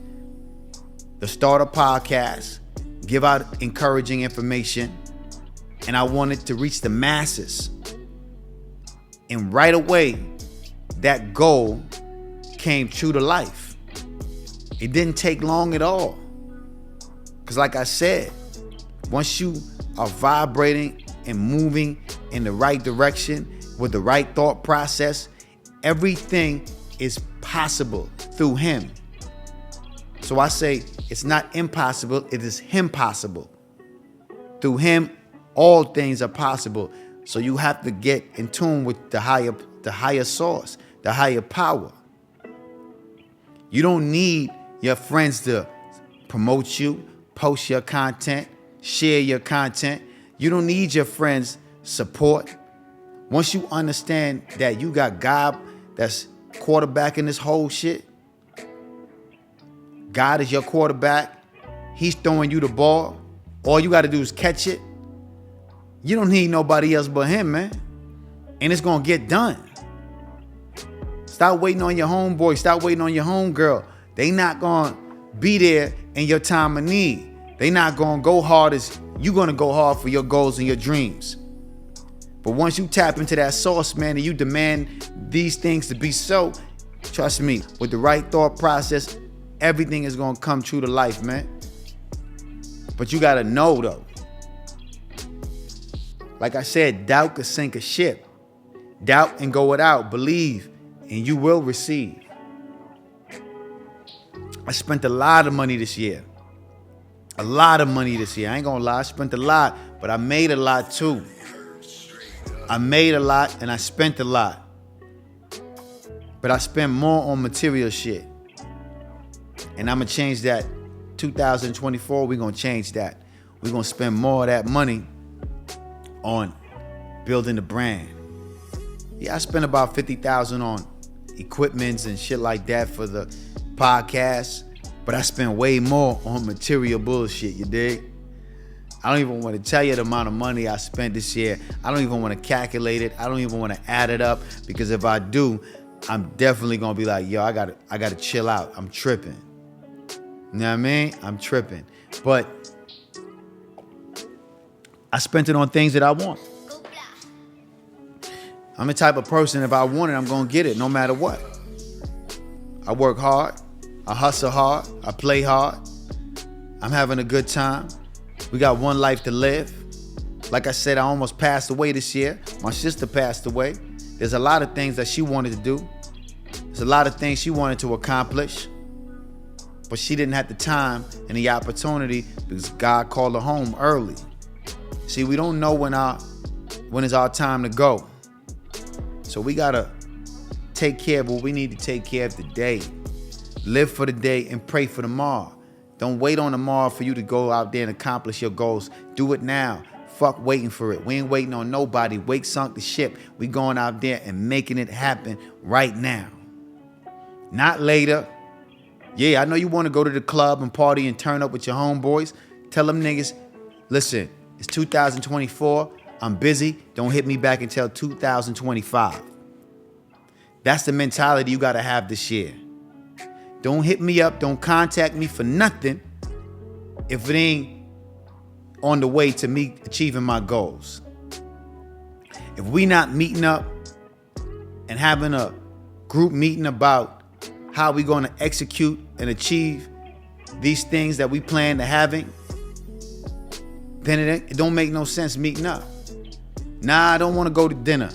Speaker 1: to start a podcast, give out encouraging information, and I wanted to reach the masses. And right away, that goal came true to life. It didn't take long at all. Because like I said, once you are vibrating and moving in the right direction with the right thought process, everything is possible through him. So I say it's not impossible, it is him possible. Through him, all things are possible. So you have to get in tune with the higher source, the higher power. You don't need your friends to promote you, post your content, share your content. You don't need your friends' support. Once you understand that you got God that's quarterbacking this whole shit, God is your quarterback, he's throwing you the ball, all you got to do is catch it. You don't need nobody else but him, man. And it's going to get done. Stop waiting on your homeboy. Stop waiting on your homegirl. They not going to be there in your time of need. They not going to go hard as you're going to go hard for your goals and your dreams. But once you tap into that source, man, and you demand these things to be so, trust me, with the right thought process, everything is going to come true to life, man. But you got to know, though. Like I said, doubt could sink a ship. Doubt and go without. Believe, and you will receive. I spent a lot of money this year. A lot of money this year. I ain't gonna lie, I spent a lot, but I made a lot too. I made a lot and I spent a lot. But I spent more on material shit. And I'm gonna change that. 2024, we're gonna change that. We're gonna spend more of that money on building the brand. Yeah, I spent about $50,000 on equipments and shit like that for the podcast, but I spent way more on material bullshit, you dig? I don't even want to tell you the amount of money I spent this year. I don't even want to calculate it. I don't even want to add it up, because if I do, I'm definitely gonna be like, yo, I gotta chill out. I'm tripping. You know what I mean? I'm tripping. But I spent it on things that I want. I'm the type of person, if I want it, I'm gonna get it no matter what. I work hard, I hustle hard, I play hard. I'm having a good time. We got one life to live. Like I said, I almost passed away this year. My sister passed away. There's a lot of things that she wanted to do. There's a lot of things she wanted to accomplish. But she didn't have the time and the opportunity because God called her home early. See, we don't know when it's our time to go. So we gotta take care of what we need to take care of today. Live for the day and pray for tomorrow. Don't wait on tomorrow for you to go out there and accomplish your goals. Do it now. Fuck waiting for it. We ain't waiting on nobody. Wake sunk the ship. We going out there and making it happen right now. Not later. Yeah, I know you want to go to the club and party and turn up with your homeboys. Tell them niggas, listen, it's 2024. I'm busy. Don't hit me back until 2025. That's the mentality you got to have this year. Don't hit me up. Don't contact me for nothing if it ain't on the way to me achieving my goals. If we not meeting up and having a group meeting about how we going to execute and achieve these things that we plan to having, then it don't make no sense meeting up. Nah, I don't want to go to dinner.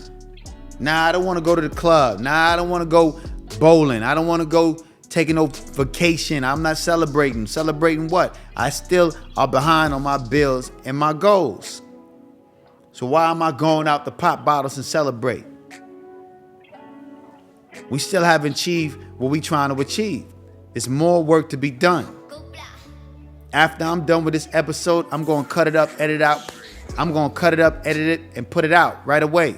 Speaker 1: Nah, I don't want to go to the club. Nah, I don't want to go bowling. I don't want to go taking no vacation. I'm not celebrating. Celebrating what? I still are behind on my bills and my goals. So why am I going out to pop bottles and celebrate? We still haven't achieved what we trying to achieve. There's more work to be done. After I'm done with this episode, I'm going to cut it up, edit out. I'm going to cut it up, edit it, and put it out right away.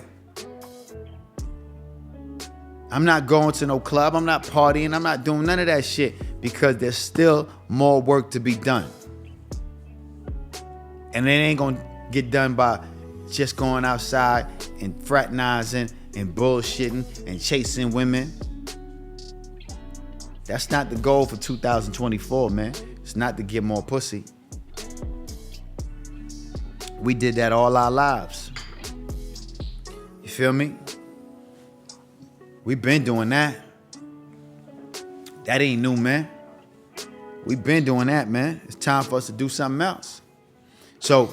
Speaker 1: I'm not going to no club. I'm not partying. I'm not doing none of that shit because there's still more work to be done. And it ain't going to get done by just going outside and fraternizing and bullshitting and chasing women. That's not the goal for 2024, man. It's not to get more pussy. We did that all our lives. You feel me? We've been doing that. That ain't new, man. We've been doing that, man. It's time for us to do something else. So,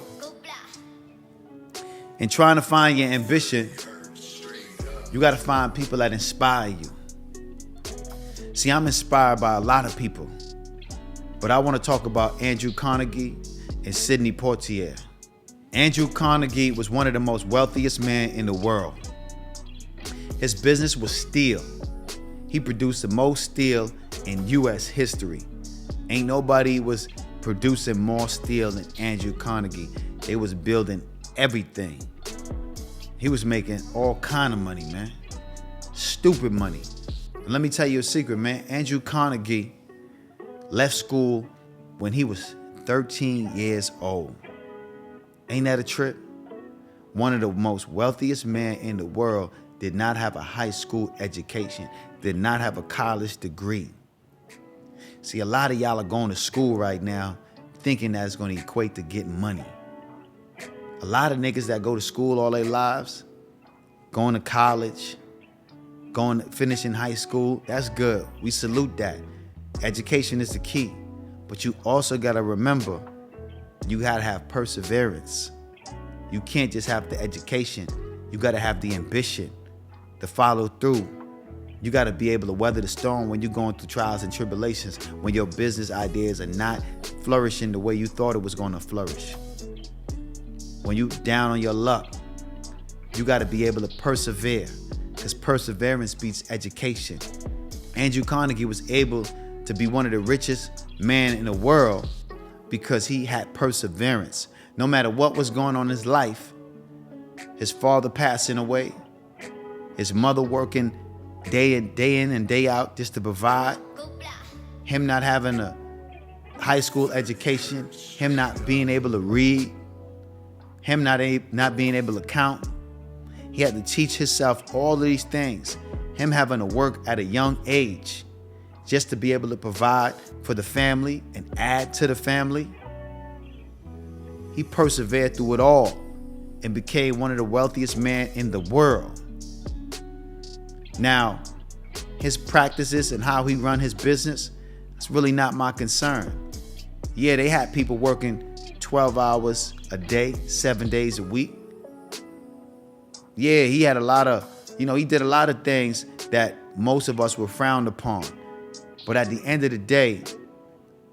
Speaker 1: in trying to find your ambition, you got to find people that inspire you. See, I'm inspired by a lot of people, but I want to talk about Andrew Carnegie and Sidney Poitier. Andrew Carnegie was one of the most wealthiest men in the world. His business was steel. He produced the most steel in U.S. history. Ain't nobody was producing more steel than Andrew Carnegie. They was building everything. He was making all kind of money, man. Stupid money. And let me tell you a secret, man. Andrew Carnegie left school when he was 13 years old. Ain't that a trip? One of the most wealthiest men in the world did not have a high school education, did not have a college degree. See, a lot of y'all are going to school right now thinking that it's going to equate to getting money. A lot of niggas that go to school all their lives, going to college, finishing high school, that's good. We salute that. Education is the key. But you also got to remember, you got to have perseverance. You can't just have the education. You got to have the ambition to follow through. You got to be able to weather the storm when you're going through trials and tribulations, when your business ideas are not flourishing the way you thought it was going to flourish. When you down on your luck, you got to be able to persevere, because perseverance beats education. Andrew Carnegie was able to be one of the richest men in the world because he had perseverance. No matter what was going on in his life, his father passing away, his mother working day in and day out just to provide, him not having a high school education, him not being able to read, him not being able to count. He had to teach himself all of these things. Him having to work at a young age just to be able to provide for the family and add to the family. He persevered through it all and became one of the wealthiest men in the world. Now, his practices and how he run his business, it's really not my concern. Yeah, they had people working 12 hours a day, 7 days a week. Yeah, he had he did a lot of things that most of us were frowned upon. But at the end of the day,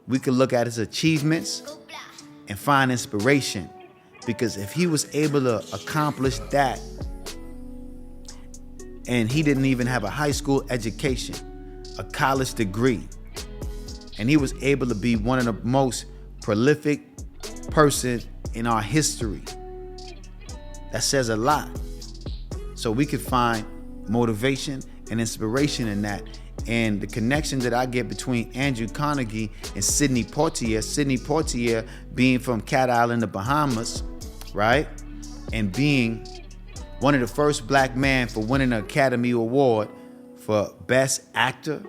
Speaker 1: we could look at his achievements and find inspiration. Because if he was able to accomplish that, and he didn't even have a high school education, a college degree, and he was able to be one of the most prolific person in our history, that says a lot. So we could find motivation and inspiration in that. And the connection that I get between Andrew Carnegie and Sidney Poitier being from Cat Island, the Bahamas, right? And being one of the first black men for winning an Academy Award for Best Actor.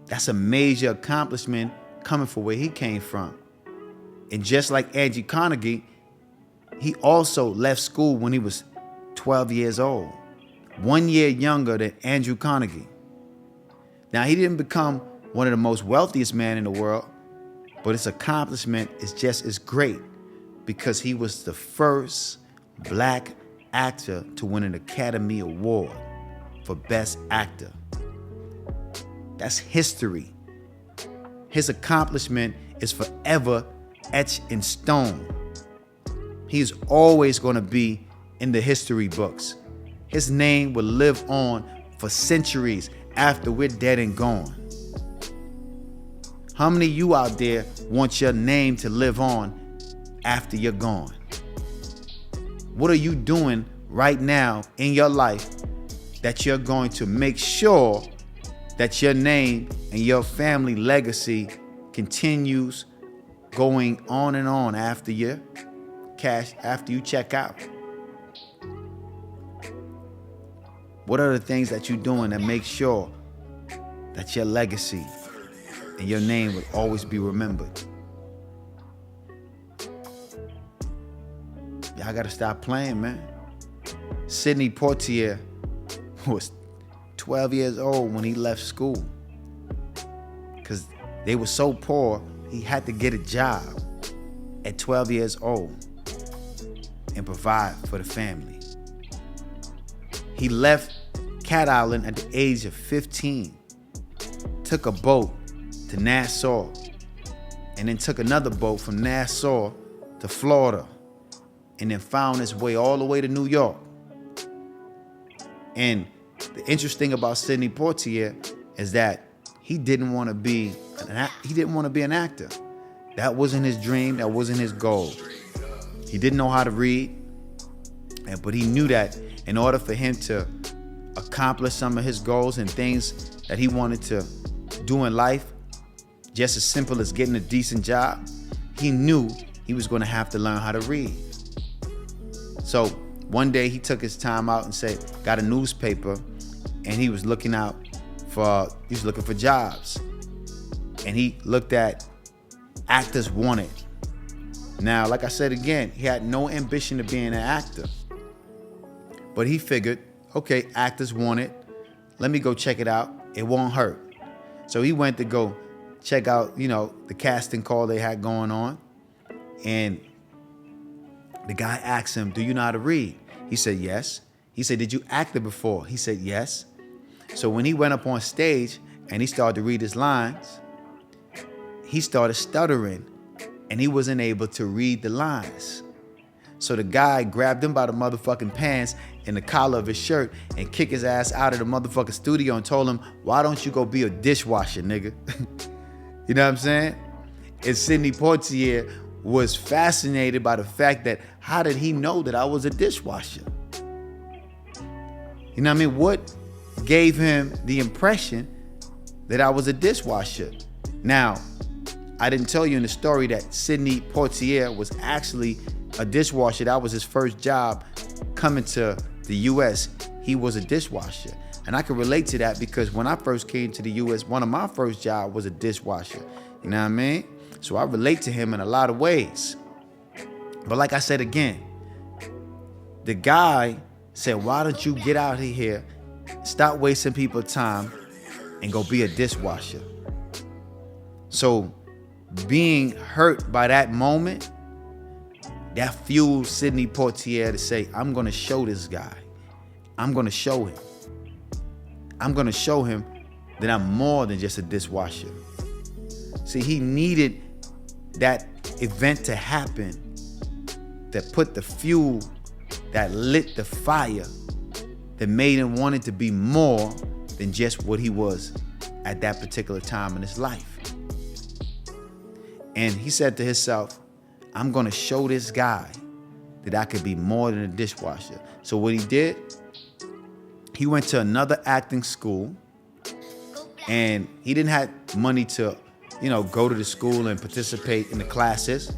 Speaker 1: That's a major accomplishment coming from where he came from. And just like Andrew Carnegie, he also left school when he was 12 years old, 1 year younger than Andrew Carnegie. Now, he didn't become one of the most wealthiest men in the world, but his accomplishment is just as great because he was the first black actor to win an Academy Award for Best Actor. That's history. His accomplishment is forever etched in stone. He's always going to be in the history books. His name will live on for centuries after we're dead and gone. How many of you out there want your name to live on after you're gone? What are you doing right now in your life that you're going to make sure that your name and your family legacy continues going on and on after you check out? What are the things that you're doing that make sure that your legacy and your name will always be remembered? Y'all gotta stop playing, man. Sidney Poitier was 12 years old when he left school. Because they were so poor, he had to get a job at 12 years old and provide for the family. He left Cat Island at the age of 15, took a boat to Nassau, and then took another boat from Nassau to Florida, and then found his way all the way to New York. And the interesting about Sidney Poitier is that he didn't want to be an actor. That wasn't his dream. That wasn't his goal. He didn't know how to read, but he knew that in order for him to accomplish some of his goals and things that he wanted to do in life, just as simple as getting a decent job, he knew he was going to have to learn how to read. So one day he took his time out and got a newspaper, and he was looking for jobs. And he looked at actors wanted. Now, like I said again, he had no ambition of being an actor. But he figured, okay, actors wanted. Let me go check it out. It won't hurt. So he went to go check out, the casting call they had going on. And the guy asked him, do you know how to read? He said, yes. He said, did you act it before? He said, yes. So when he went up on stage and he started to read his lines, he started stuttering and he wasn't able to read the lines. So the guy grabbed him by the motherfucking pants and the collar of his shirt and kicked his ass out of the motherfucking studio and told him, why don't you go be a dishwasher, nigga? You know what I'm saying? And Sidney Poitier was fascinated by the fact that how did he know that I was a dishwasher? You know what I mean? What gave him the impression that I was a dishwasher? Now, I didn't tell you in the story that Sidney Poitier was actually a dishwasher. That was his first job coming to the U.S. He was a dishwasher. And I can relate to that because when I first came to the U.S., one of my first jobs was a dishwasher. You know what I mean? So I relate to him in a lot of ways. But like I said again, the guy said, why don't you get out of here, stop wasting people's time, and go be a dishwasher? So being hurt by that moment, that fueled Sidney Poitier to say, I'm going to show this guy. I'm going to show him. I'm going to show him that I'm more than just a dishwasher. See, he needed that event to happen that put the fuel, that lit the fire, that made him want it to be more than just what he was at that particular time in his life. And he said to himself, I'm going to show this guy that I could be more than a dishwasher. So what he did, he went to another acting school, and he didn't have money to, go to the school and participate in the classes.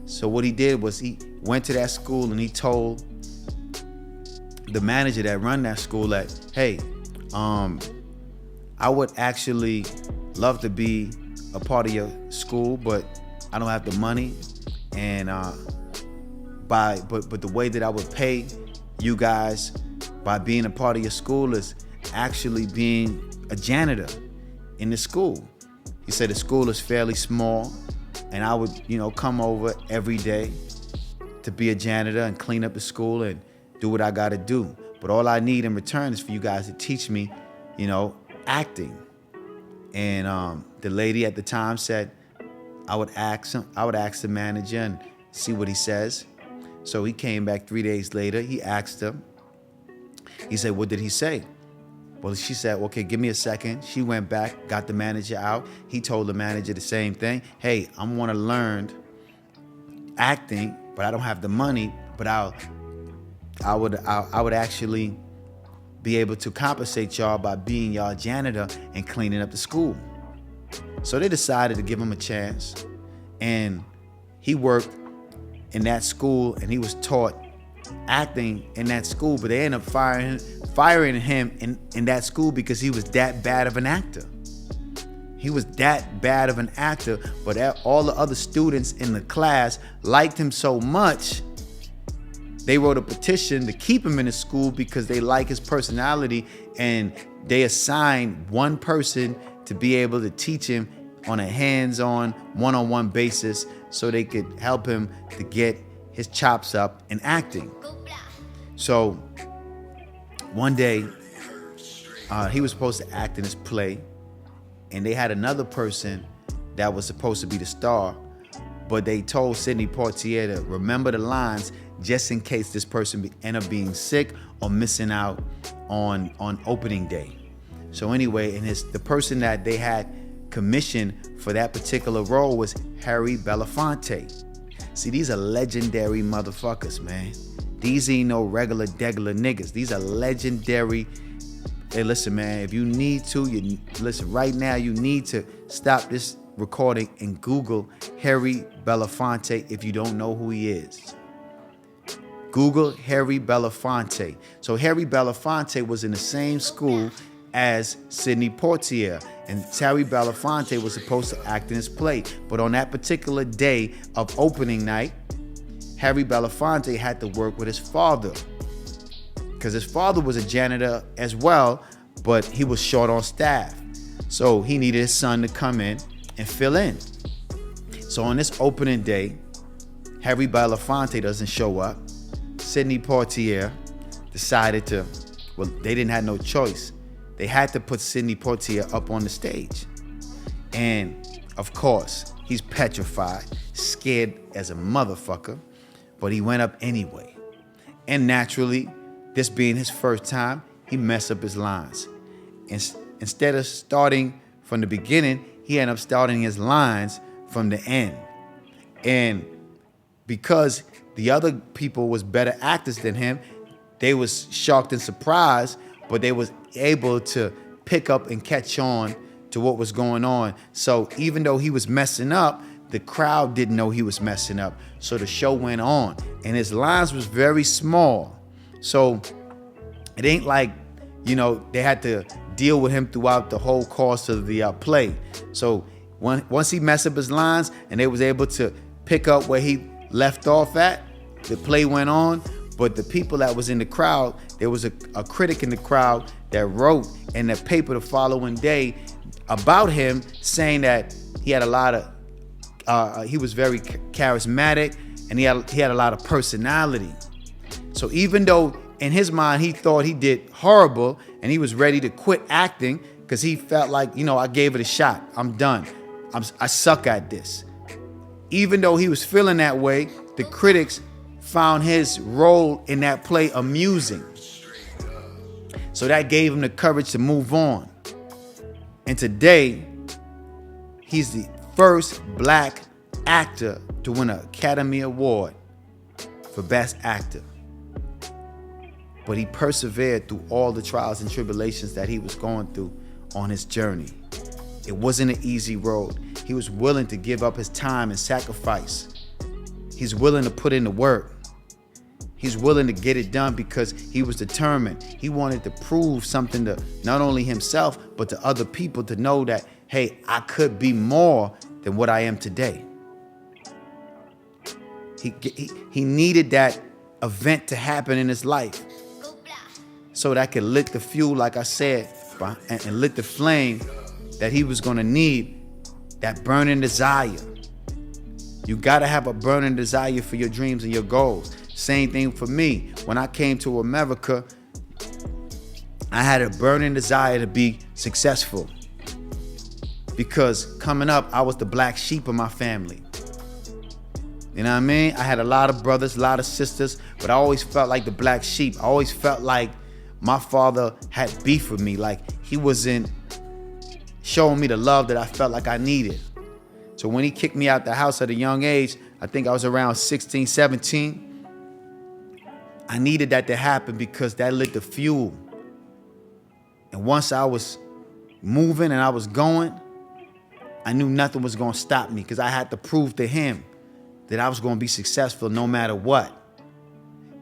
Speaker 1: So what he did was he went to that school and he told the manager that run that school that, hey, I would actually love to be a part of your school, but I don't have the money. And but the way that I would pay you guys by being a part of your school is actually being a janitor in the school. He said the school is fairly small, and I would, come over every day to be a janitor and clean up the school and do what I got to do. But all I need in return is for you guys to teach me, acting. And the lady at the time said, I would ask the manager and see what he says. So he came back 3 days later. He asked her. He said, what did he say? Well, she said, okay, give me a second. She went back, got the manager out. He told the manager the same thing. Hey, I want to learn acting, but I don't have the money, but I would actually be able to compensate y'all by being y'all janitor and cleaning up the school. So they decided to give him a chance, and he worked in that school, and he was taught acting in that school, but they ended up firing him in that school because he was that bad of an actor. He was that bad of an actor, but all the other students in the class liked him so much, they wrote a petition to keep him in the school because they like his personality, and they assigned one person to be able to teach him on a hands-on, one-on-one basis so they could help him to get his chops up in acting. So one day, he was supposed to act in this play, and they had another person that was supposed to be the star, but they told Sidney Poitier to remember the lines just in case this person end up being sick or missing out on opening day. So anyway, and the person that they had commissioned for that particular role was Harry Belafonte. See, these are legendary motherfuckers, man. These ain't no regular degular niggas. These are legendary. Hey, listen, man, if you need to, listen, right now, you need to stop this recording and Google Harry Belafonte if you don't know who he is. Google Harry Belafonte. So Harry Belafonte was in the same school as Sidney Poitier, and Harry Belafonte was supposed to act in his play. But on that particular day of opening night, Harry Belafonte had to work with his father because his father was a janitor as well, but he was short on staff. So he needed his son to come in and fill in. So on this opening day, Harry Belafonte doesn't show up. Sidney Poitier decided they didn't have no choice. They had to put Sidney Poitier up on the stage. And of course, he's petrified, scared as a motherfucker, but he went up anyway. And naturally, this being his first time, he messed up his lines. Instead of starting from the beginning, he ended up starting his lines from the end. And because the other people was better actors than him, they was shocked and surprised, but they was able to pick up and catch on to what was going on. So even though he was messing up, the crowd didn't know he was messing up. So the show went on, and his lines was very small. So it ain't like, they had to deal with him throughout the whole course of the play. So once he messed up his lines and they was able to pick up where he left off at, the play went on. But the people that was in the crowd, there was a critic in the crowd that wrote in the paper the following day about him, saying that he had a lot of, he was very charismatic, and he had a lot of personality. So even though in his mind he thought he did horrible and he was ready to quit acting because he felt like, I gave it a shot. I'm done. I suck at this. Even though he was feeling that way, the critics found his role in that play amusing. So that gave him the courage to move on. And today, he's the first black actor to win an Academy Award for Best Actor. But he persevered through all the trials and tribulations that he was going through on his journey. It wasn't an easy road. He was willing to give up his time and sacrifice. He's willing to put in the work. He's willing to get it done because he was determined. He wanted to prove something to not only himself, but to other people to know that, hey, I could be more than what I am today. He needed that event to happen in his life so that could lit the fuel, like I said, and lit the flame that he was going to need, that burning desire. You got to have a burning desire for your dreams and your goals. Same thing for me. When I came to America, I had a burning desire to be successful. Because coming up, I was the black sheep of my family. You know what I mean? I had a lot of brothers, a lot of sisters, but I always felt like the black sheep. I always felt like my father had beef with me, like he wasn't showing me the love that I felt like I needed. So when he kicked me out the house at a young age, I think I was around 16, 17, I needed that to happen because that lit the fuel. And once I was moving and I was going, I knew nothing was going to stop me because I had to prove to him that I was going to be successful no matter what.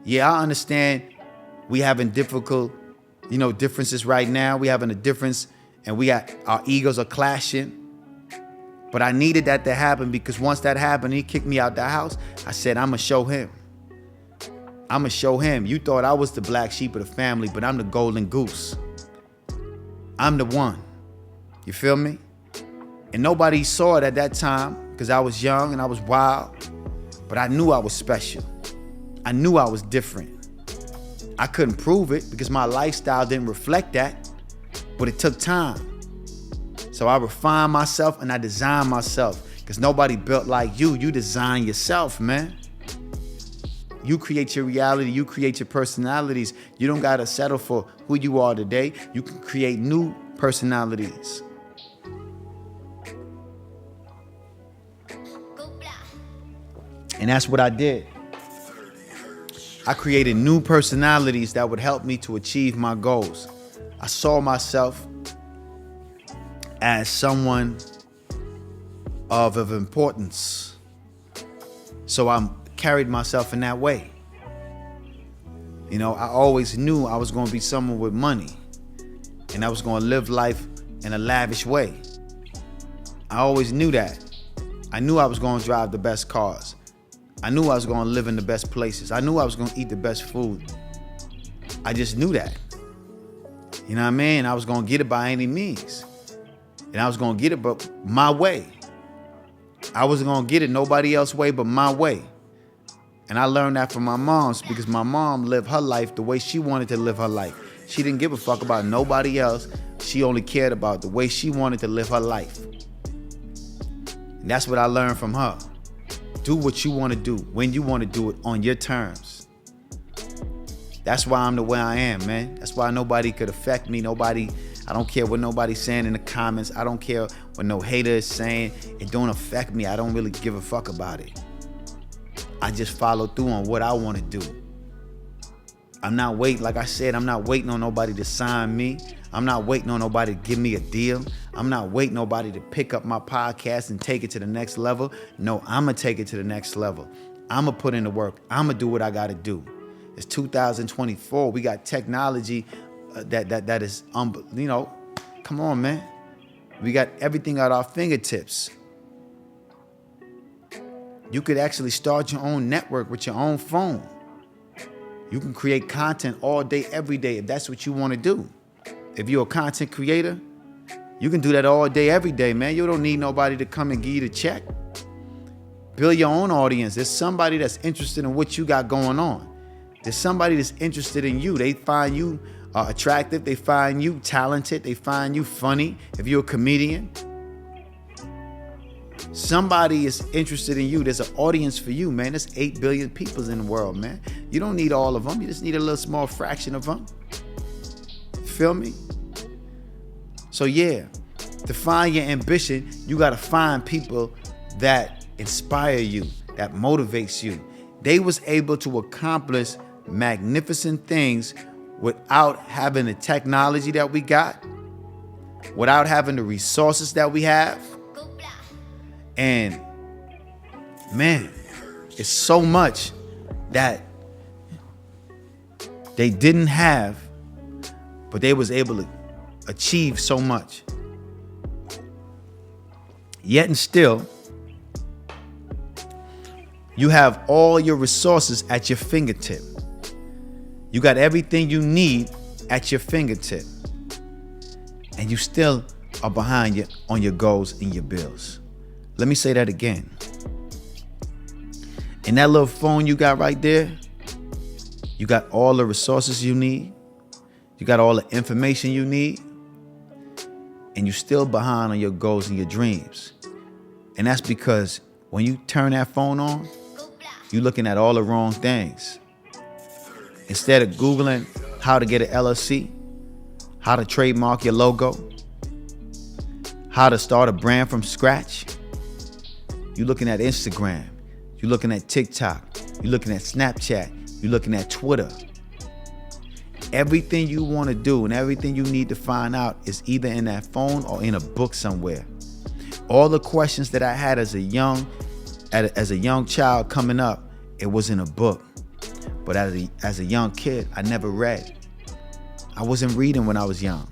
Speaker 1: Yeah, I understand we having difficult, differences right now. We having a difference and our egos are clashing. But I needed that to happen because once that happened, he kicked me out the house. I said, I'm going to show him. I'm going to show him. You thought I was the black sheep of the family, but I'm the golden goose. I'm the one. You feel me? And nobody saw it at that time because I was young and I was wild. But I knew I was special. I knew I was different. I couldn't prove it because my lifestyle didn't reflect that, but it took time. So I refined myself and I designed myself because nobody built like you. You design yourself, man. You create your reality. You create your personalities. You don't got to settle for who you are today. You can create new personalities. And that's what I did. I created new personalities that would help me to achieve my goals. I saw myself as someone of importance. So I carried myself in that way. You know, I always knew I was going to be someone with money and I was going to live life in a lavish way. I always knew that. I knew I was going to drive the best cars. I knew I was going to live in the best places. I knew I was going to eat the best food. I just knew that. You know what I mean? I was going to get it by any means. And I was going to get it but my way. I wasn't going to get it nobody else's way but my way. And I learned that from my mom's because my mom lived her life the way she wanted to live her life. She didn't give a fuck about nobody else. She only cared about the way she wanted to live her life. And that's what I learned from her. Do what you want to do, when you want to do it, on your terms. That's why I'm the way I am, man. That's why nobody could affect me. I don't care what nobody's saying in the comments. I don't care what no hater is saying. It don't affect me. I don't really give a fuck about it. I just follow through on what I want to do. I'm not waiting, like I said, I'm not waiting on nobody to sign me. I'm not waiting on nobody to give me a deal. I'm not waiting nobody to pick up my podcast and take it to the next level. No, I'm going to take it to the next level. I'm going to put in the work. I'm going to do what I got to do. It's 2024. We got technology that is, come on, man. We got everything at our fingertips. You could actually start your own network with your own phone. You can create content all day, every day, if that's what you want to do. If you're a content creator, you can do that all day, every day, man. You don't need nobody to come and give you the check. Build your own audience. There's somebody that's interested in what you got going on. There's somebody that's interested in you. They find you attractive. They find you talented. They find you funny. If you're a comedian, somebody is interested in you. There's an audience for you, man. There's 8 billion people in the world, man. You don't need all of them. You just need a little small fraction of them. Feel me? So yeah, to find your ambition, you got to find people that inspire you, that motivates you. They was able to accomplish magnificent things without having the technology that we got, without having the resources that we have. And man, it's so much that they didn't have, but they was able to achieve so much. Yet and still, you have all your resources at your fingertip. You got everything you need at your fingertip. And you still are behind on your goals and your bills. Let me say that again. In that little phone you got right there, you got all the resources you need. You got all the information you need. And you're still behind on your goals and your dreams. And that's because when you turn that phone on, you're looking at all the wrong things. Instead of Googling how to get an LLC, how to trademark your logo, how to start a brand from scratch, you're looking at Instagram, you're looking at TikTok, you're looking at Snapchat, you're looking at Twitter. Everything you want to do and everything you need to find out is either in that phone or in a book somewhere. All the questions that I had as a young child coming up, it was in a book. But as a young kid, I never read. I wasn't reading when I was young.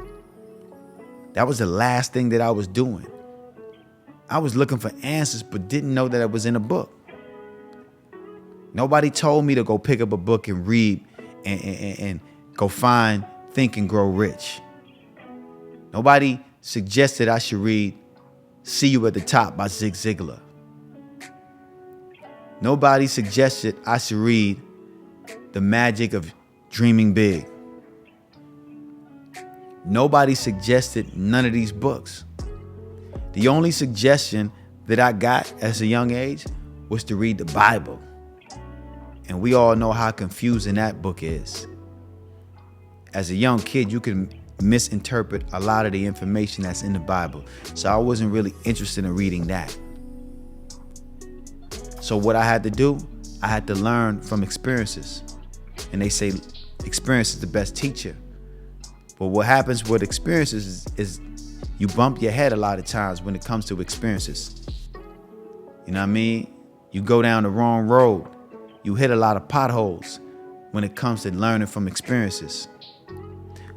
Speaker 1: That was the last thing that I was doing. I was looking for answers, but didn't know that it was in a book. Nobody told me to go pick up a book and read and go find Think and Grow Rich. Nobody suggested I should read See You at the Top by Zig Ziglar. Nobody suggested I should read The Magic of Dreaming Big. Nobody suggested none of these books. The only suggestion that I got as a young age was to read the Bible. And we all know how confusing that book is. As a young kid, you can misinterpret a lot of the information that's in the Bible. So I wasn't really interested in reading that. So what I had to do, I had to learn from experiences. And they say experience is the best teacher. But what happens with experiences is you bump your head a lot of times when it comes to experiences. You know what I mean? You go down the wrong road. You hit a lot of potholes when it comes to learning from experiences.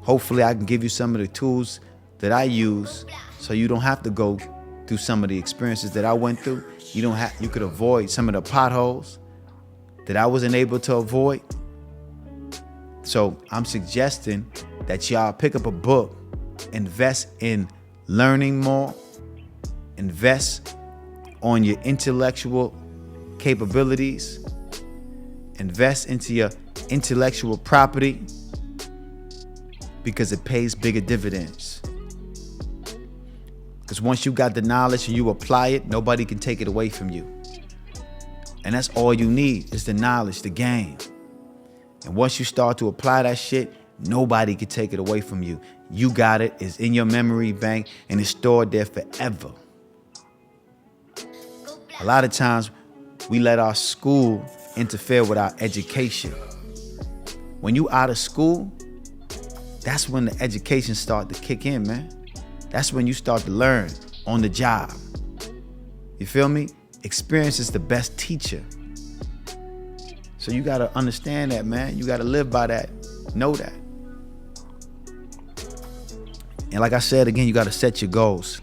Speaker 1: Hopefully I can give you some of the tools that I use so you don't have to go through some of the experiences that I went through. You could avoid some of the potholes that I wasn't able to avoid. So I'm suggesting that y'all pick up a book, invest in learning more, invest on your intellectual capabilities, invest into your intellectual property, because it pays bigger dividends. Because once you got the knowledge and you apply it, nobody can take it away from you. And that's all you need is the knowledge, the game. And once you start to apply that shit, nobody can take it away from you. You got it, it's in your memory bank, and it's stored there forever. A lot of times, we let our school interfere with our education. When you out of school, that's when the education start to kick in, man. That's when you start to learn on the job. You feel me? Experience is the best teacher. So you gotta understand that, man. You gotta live by that. Know that. And like I said again, you gotta set your goals.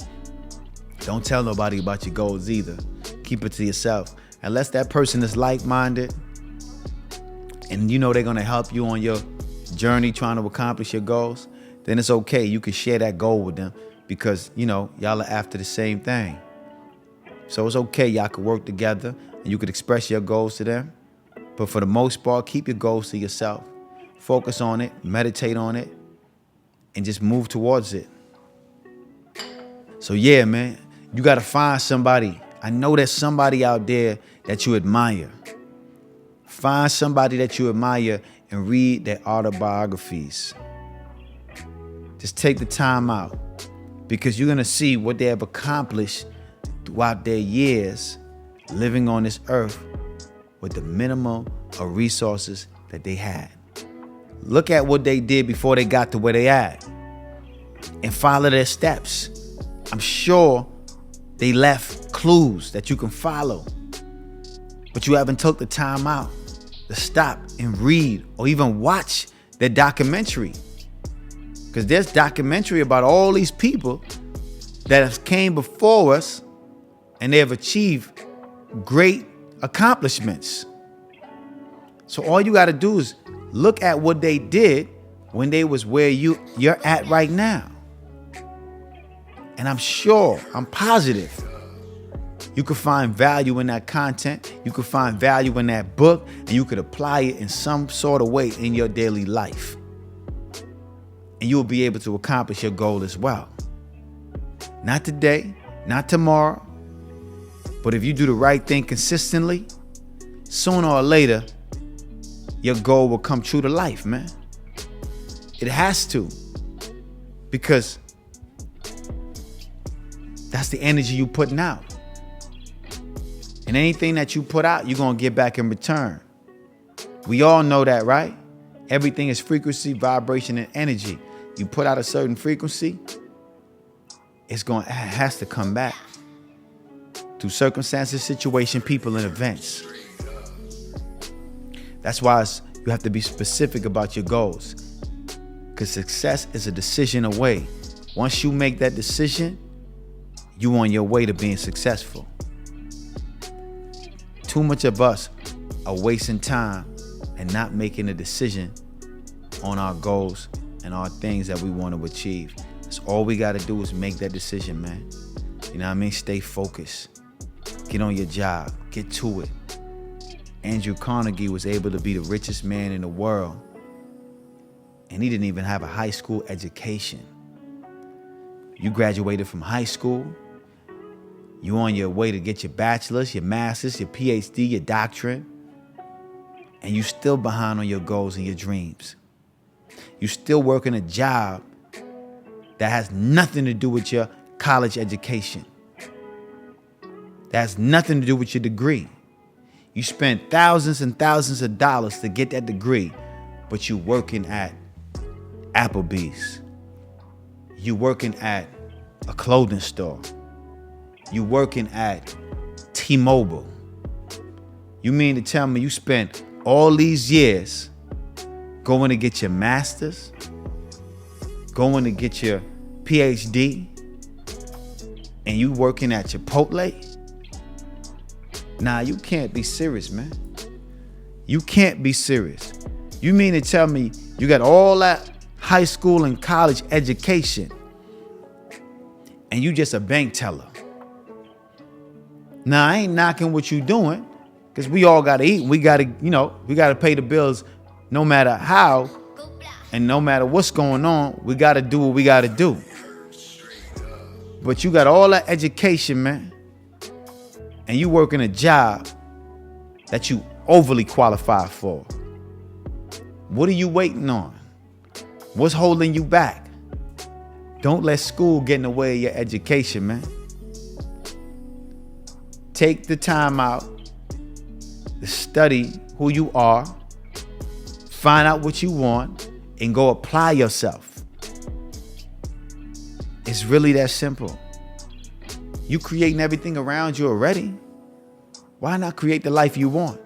Speaker 1: Don't tell nobody about your goals either. Keep it to yourself. Unless that person is like-minded and you know they're gonna help you on your journey trying to accomplish your goals, then it's okay. You can share that goal with them because, you know, y'all are after the same thing. So it's okay. Y'all can work together and you can express your goals to them. But for the most part, keep your goals to yourself. Focus on it, meditate on it, and just move towards it. So yeah, man, you got to find somebody. I know there's somebody out there that you admire. Find somebody that you admire and read their autobiographies. Just take the time out because you're going to see what they have accomplished throughout their years living on this earth with the minimum of resources that they had. Look at what they did before they got to where they at and follow their steps. I'm sure they left clues that you can follow, but you haven't took the time out to stop and read or even watch their documentary. Because there's documentary about all these people that have came before us and they have achieved great accomplishments. So all you got to do is look at what they did when they was where you're at right now. And I'm sure, I'm positive, you could find value in that content. You could find value in that book, and you could apply it in some sort of way in your daily life. And you will be able to accomplish your goal as well. Not today, not tomorrow, but if you do the right thing consistently, sooner or later, your goal will come true to life, man. It has to, because that's the energy you putting out. And anything that you put out, you're going to get back in return. We all know that, right? Everything is frequency, vibration, and energy. You put out a certain frequency, it has to come back through circumstances, situation, people, and events. That's why you have to be specific about your goals, because success is a decision away. Once you make that decision, you on your way to being successful. Too much of us are wasting time and not making a decision on our goals and our things that we want to achieve. That's all we got to do is make that decision, man. You know what I mean? Stay focused. Get on your job. Get to it. Andrew Carnegie was able to be the richest man in the world, and he didn't even have a high school education. You graduated from high school. You on your way to get your bachelor's, your master's, your PhD, your doctorate, and you still behind on your goals and your dreams. You still working a job that has nothing to do with your college education. That has nothing to do with your degree. You spent thousands and thousands of dollars to get that degree, but you working at Applebee's. You working at a clothing store. You working at T-Mobile. You mean to tell me you spent all these years going to get your master's, going to get your PhD, and you working at Chipotle? Nah, you can't be serious, man. You can't be serious. You mean to tell me you got all that high school and college education and you just a bank teller? Nah, I ain't knocking what you doing, because we all gotta eat. We gotta pay the bills no matter how and no matter what's going on. We gotta do what we gotta do. But you got all that education, man, and you working a job that you overly qualified for. What are you waiting on? What's holding you back? Don't let school get in the way of your education, man. Take the time out to study who you are, find out what you want, and go apply yourself. It's really that simple. You creating everything around you already. Why not create the life you want?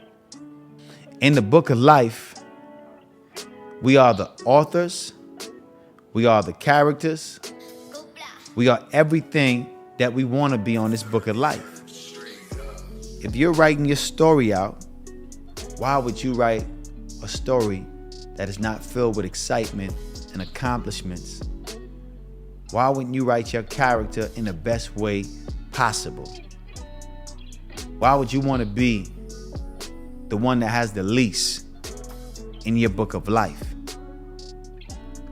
Speaker 1: In the book of life, we are the authors. We are the characters. We are everything that we want to be on this book of life. If you're writing your story out, why would you write a story that is not filled with excitement and accomplishments? Why wouldn't you write your character in the best way possible? Why would you want to be the one that has the least in your book of life?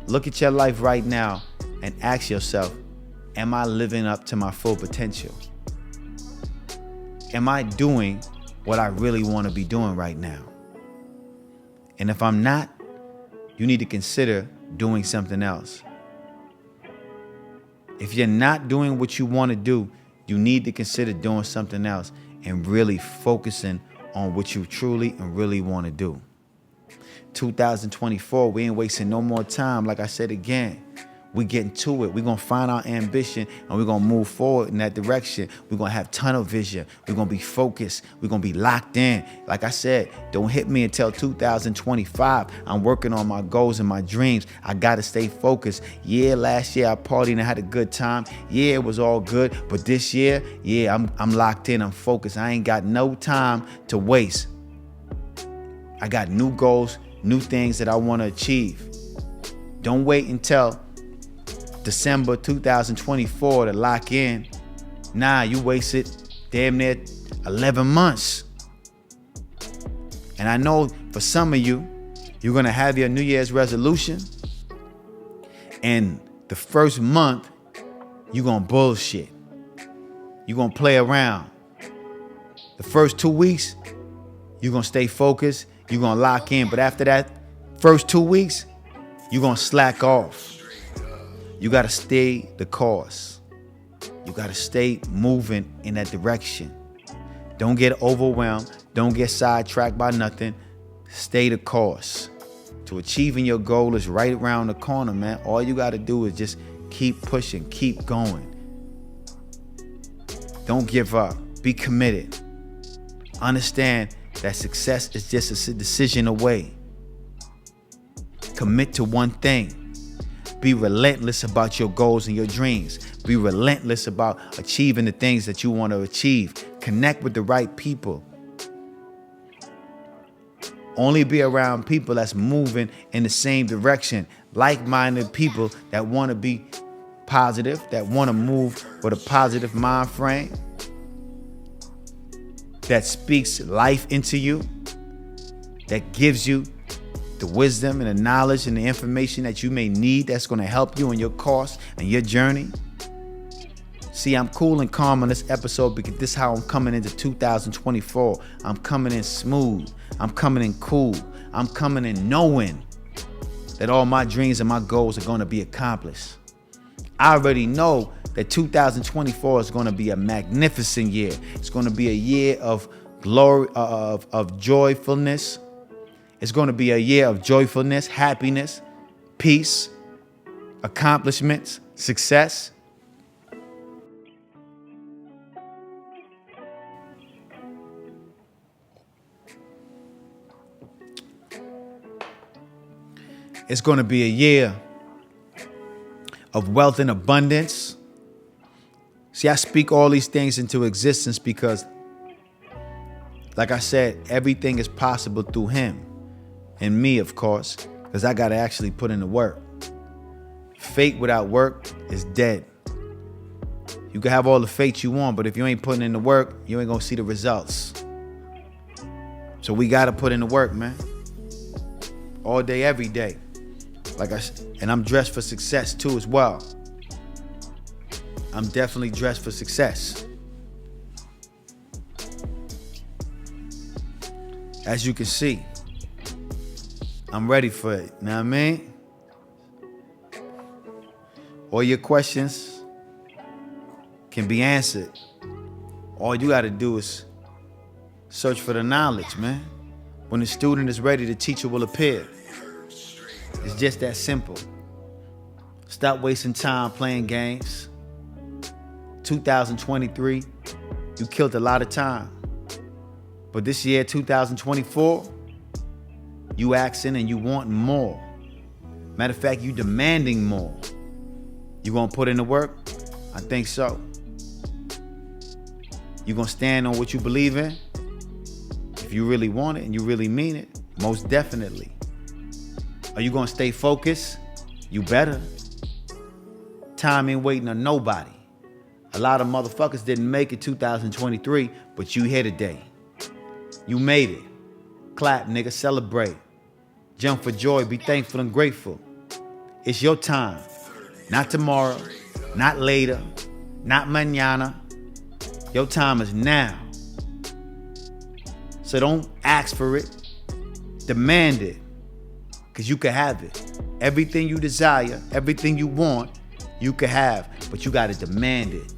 Speaker 1: Look at your life right now and ask yourself, am I living up to my full potential? Am I doing what I really want to be doing right now? And if I'm not, you need to consider doing something else. If you're not doing what you want to do, you need to consider doing something else and really focusing on what you truly and really want to do. 2024, we ain't wasting no more time. Like I said again, we getting to it. We're going to find our ambition and we're going to move forward in that direction. We're going to have tunnel vision. We're going to be focused. We're going to be locked in. Like I said, don't hit me until 2025. I'm working on my goals and my dreams. I got to stay focused. Yeah, last year I partied and had a good time. Yeah, it was all good. But this year, yeah, I'm locked in. I'm focused. I ain't got no time to waste. I got new goals, new things that I want to achieve. Don't wait until December 2024 to lock in. Nah, you wasted damn near 11 months. And I know for some of you, you're going to have your New Year's resolution. And the first month, you're going to bullshit. You're going to play around. The first 2 weeks, you're going to stay focused. You're going to lock in. But after that first 2 weeks, you're going to slack off. You got to stay the course. You got to stay moving in that direction. Don't get overwhelmed. Don't get sidetracked by nothing. Stay the course. To achieving your goal is right around the corner, man. All you got to do is just keep pushing, keep going. Don't give up. Be committed. Understand that success is just a decision away. Commit to one thing. Be relentless about your goals and your dreams. Be relentless about achieving the things that you want to achieve. Connect with the right people. Only be around people that's moving in the same direction. Like-minded people that want to be positive, that want to move with a positive mind frame, that speaks life into you, that gives you the wisdom and the knowledge and the information that you may need that's going to help you in your course and your journey. See, I'm cool and calm on this episode because this is how I'm coming into 2024. I'm coming in smooth. I'm coming in cool. I'm coming in knowing that all my dreams and my goals are going to be accomplished. I already know that 2024 is going to be a magnificent year. It's going to be a year of glory, of joyfulness. It's going to be a year of joyfulness, happiness, peace, accomplishments, success. It's going to be a year of wealth and abundance. See, I speak all these things into existence because, like I said, everything is possible through him and me, of course, because I got to actually put in the work. Faith without work is dead. You can have all the faith you want, but if you ain't putting in the work, you ain't going to see the results. So we got to put in the work, man. All day, every day. And I'm dressed for success too as well. I'm definitely dressed for success. As you can see, I'm ready for it. Know what I mean? All your questions can be answered. All you got to do is search for the knowledge, man. When the student is ready, the teacher will appear. It's just that simple. Stop wasting time playing games. 2023, you killed a lot of time. But this year, 2024, you asking and you wanting more. Matter of fact, you demanding more. You gonna put in the work? I think so. You gonna stand on what you believe in? If you really want it and you really mean it, most definitely. Are you gonna stay focused? You better. Time ain't waiting on nobody. A lot of motherfuckers didn't make it 2023, but you here today. You made it. Clap, nigga, celebrate. Jump for joy, be thankful and grateful. It's your time. Not tomorrow, not later, not mañana. Your time is now. So don't ask for it. Demand it. Because you can have it. Everything you desire, everything you want, you can have. But you got to demand it.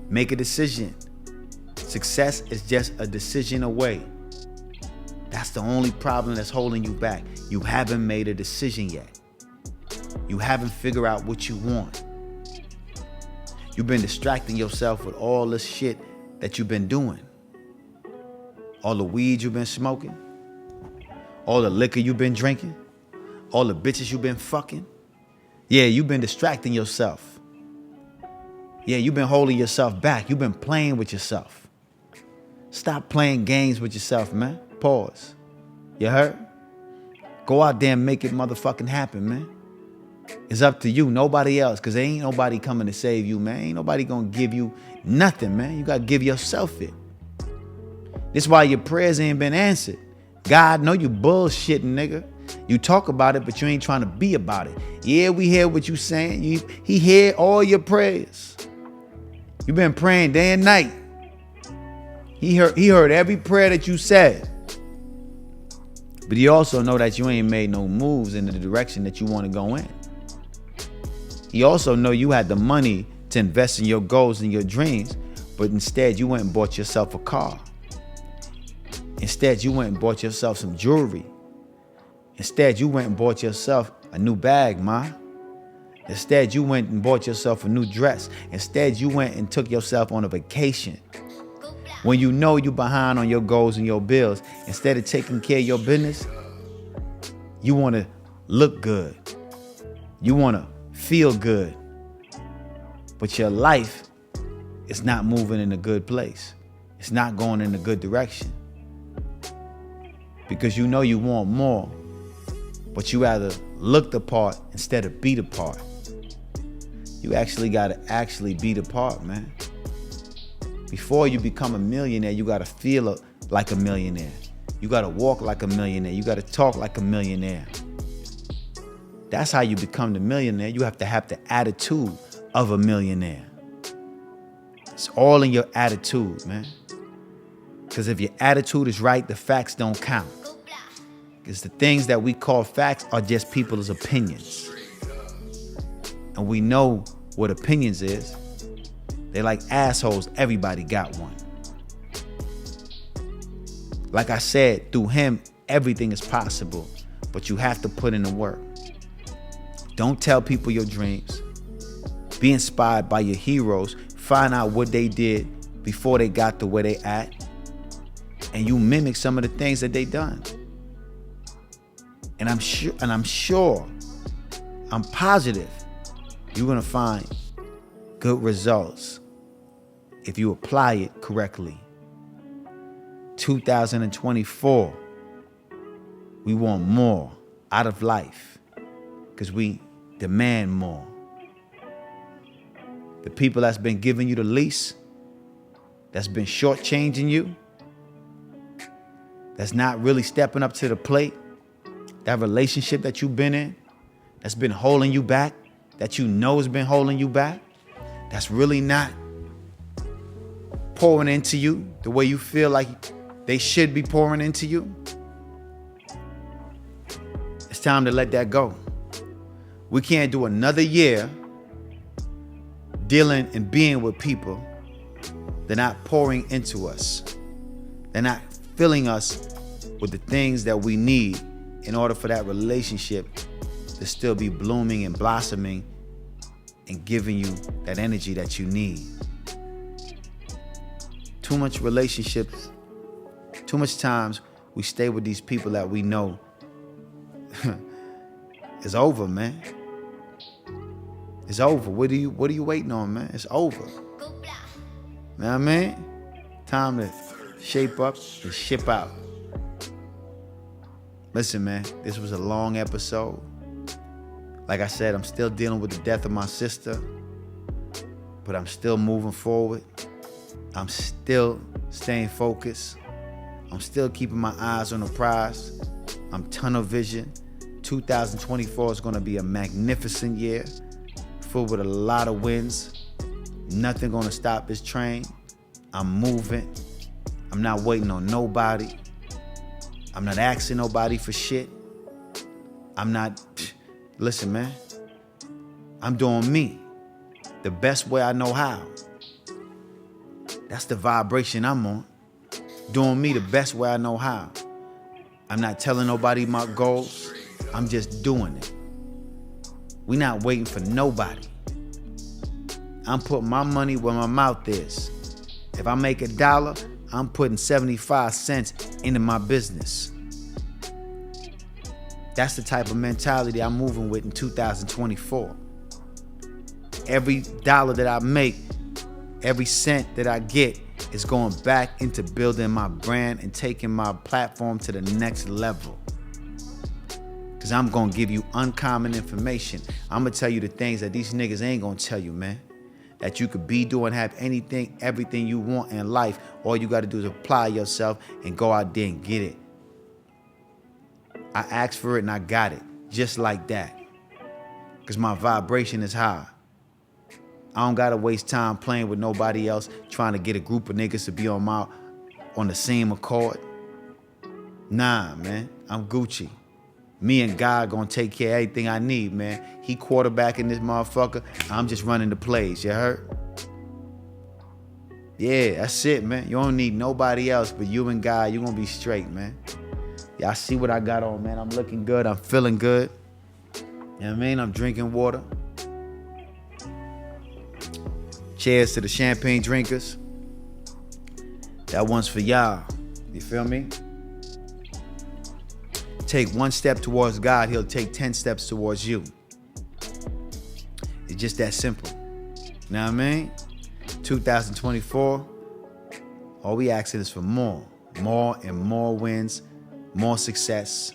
Speaker 1: Make a decision. Success is just a decision away. That's the only problem that's holding you back. You haven't made a decision yet. You haven't figured out what you want. You've been distracting yourself with all this shit that you've been doing. All the weed you've been smoking. All the liquor you've been drinking. All the bitches you've been fucking. Yeah, you've been distracting yourself. Yeah, you've been holding yourself back. You've been playing with yourself. Stop playing games with yourself, man. Pause. You heard? Go out there and make it motherfucking happen, man. It's up to you, nobody else, because there ain't nobody coming to save you, man. Ain't nobody gonna give you nothing, man. You gotta give yourself it. This is why your prayers ain't been answered. God know you bullshitting, nigga. You talk about it, but you ain't trying to be about it. Yeah, we hear what you saying. He hear all your prayers. You been praying day and night. He heard every prayer that you said. But he also know that you ain't made no moves in the direction that you want to go in. He also know you had the money to invest in your goals and your dreams, but instead you went and bought yourself a car. Instead, you went and bought yourself some jewelry. Instead, you went and bought yourself a new bag, ma. Instead, you went and bought yourself a new dress. Instead, you went and took yourself on a vacation. When you know you behind on your goals and your bills, instead of taking care of your business, you want to look good. You want to feel good. But your life is not moving in a good place. It's not going in a good direction. Because you know you want more, but you rather look the part instead of be the part. You actually gotta be the part, man. Before you become a millionaire, you gotta feel like a millionaire. You gotta walk like a millionaire. You gotta talk like a millionaire. That's how you become the millionaire. You have to have the attitude of a millionaire. It's all in your attitude, man. Because if your attitude is right, the facts don't count. Because the things that we call facts are just people's opinions. And we know what opinions is. They're like assholes. Everybody got one. Like I said, through him, everything is possible. But you have to put in the work. Don't tell people your dreams. Be inspired by your heroes. Find out what they did before they got to where they at. And you mimic some of the things that they done. And I'm positive you're gonna find good results if you apply it correctly. 2024, we want more out of life because we demand more. The people that's been giving you the least, that's been shortchanging you, that's not really stepping up to the plate, that relationship that you've been in, that's been holding you back, that you know has been holding you back, that's really not pouring into you the way you feel like they should be pouring into you. It's time to let that go. We can't do another year dealing and being with people. They're not pouring into us. They're not filling us with the things that we need in order for that relationship to still be blooming and blossoming and giving you that energy that you need. Too much relationships, too much times we stay with these people that we know it's over, man. It's over. What are you waiting on, man? It's over. Know what I mean? Time to shape up and ship out. Listen, man, this was a long episode. Like I said, I'm still dealing with the death of my sister, but I'm still moving forward. I'm still staying focused. I'm still keeping my eyes on the prize. I'm tunnel vision. 2024 is going to be a magnificent year, filled with a lot of wins. Nothing going to stop this train. I'm moving. I'm not waiting on nobody. I'm not asking nobody for shit. Listen, man. I'm doing me the best way I know how. That's the vibration I'm on. Doing me the best way I know how. I'm not telling nobody my goals. I'm just doing it. We not waiting for nobody. I'm putting my money where my mouth is. If I make $1, I'm putting 75 cents into my business. That's the type of mentality I'm moving with in 2024. Every dollar that I make, every cent that I get is going back into building my brand and taking my platform to the next level. Because I'm going to give you uncommon information. I'm going to tell you the things that these niggas ain't going to tell you, man. That you could be doing, have anything, everything you want in life. All you got to do is apply yourself and go out there and get it. I asked for it and I got it. Just like that. Because my vibration is high. I don't got to waste time playing with nobody else, trying to get a group of niggas to be on the same accord. Nah, man. I'm Gucci. Me and God gonna take care of everything I need, man. He quarterbacking this motherfucker. I'm just running the plays, you heard? Yeah, that's it, man. You don't need nobody else but you and God. You gonna be straight, man. Y'all see what I got on, man. I'm looking good. I'm feeling good. You know what I mean? I'm drinking water. Cheers to the champagne drinkers. That one's for y'all. You feel me? Take one step towards God, he'll take 10 steps towards you. It's just that simple. You know what I mean? 2024, all we asking is for more and more wins, more success,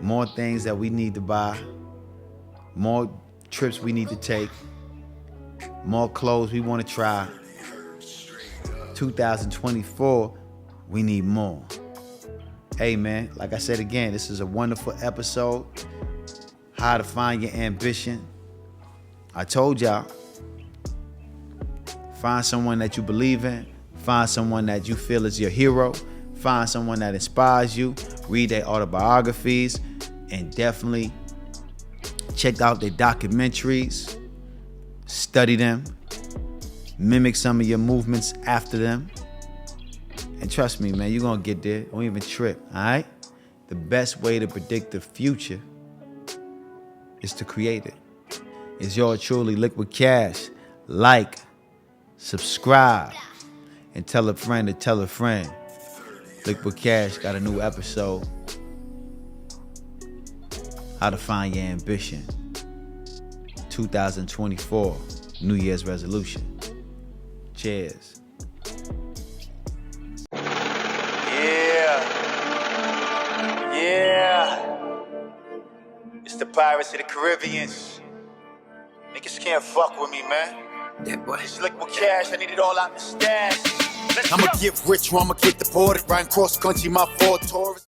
Speaker 1: more things that we need to buy, more trips we need to take, more clothes we want to try. 2024, we need more. Hey man, like I said again, this is a wonderful episode. How to find your ambition. I told y'all, find someone that you believe in. Find someone that you feel is your hero. Find someone that inspires you. Read their autobiographies. And definitely check out their documentaries. Study them. Mimic some of your movements after them. And trust me, man, you're going to get there. Don't even trip, all right? The best way to predict the future is to create it. It's yours truly, Liquid Cash. Like, subscribe, and tell a friend to tell a friend. Liquid Cash got a new episode. How to find your ambition. 2024 New Year's resolution. Cheers. Yeah. It's the Pirates of the Caribbean. Niggas can't fuck with me, man.
Speaker 3: That boy.
Speaker 1: It's Liquid Cash, I need it all out the stash.
Speaker 3: I'ma get rich or I'ma get deported. Riding cross country, my Ford Taurus.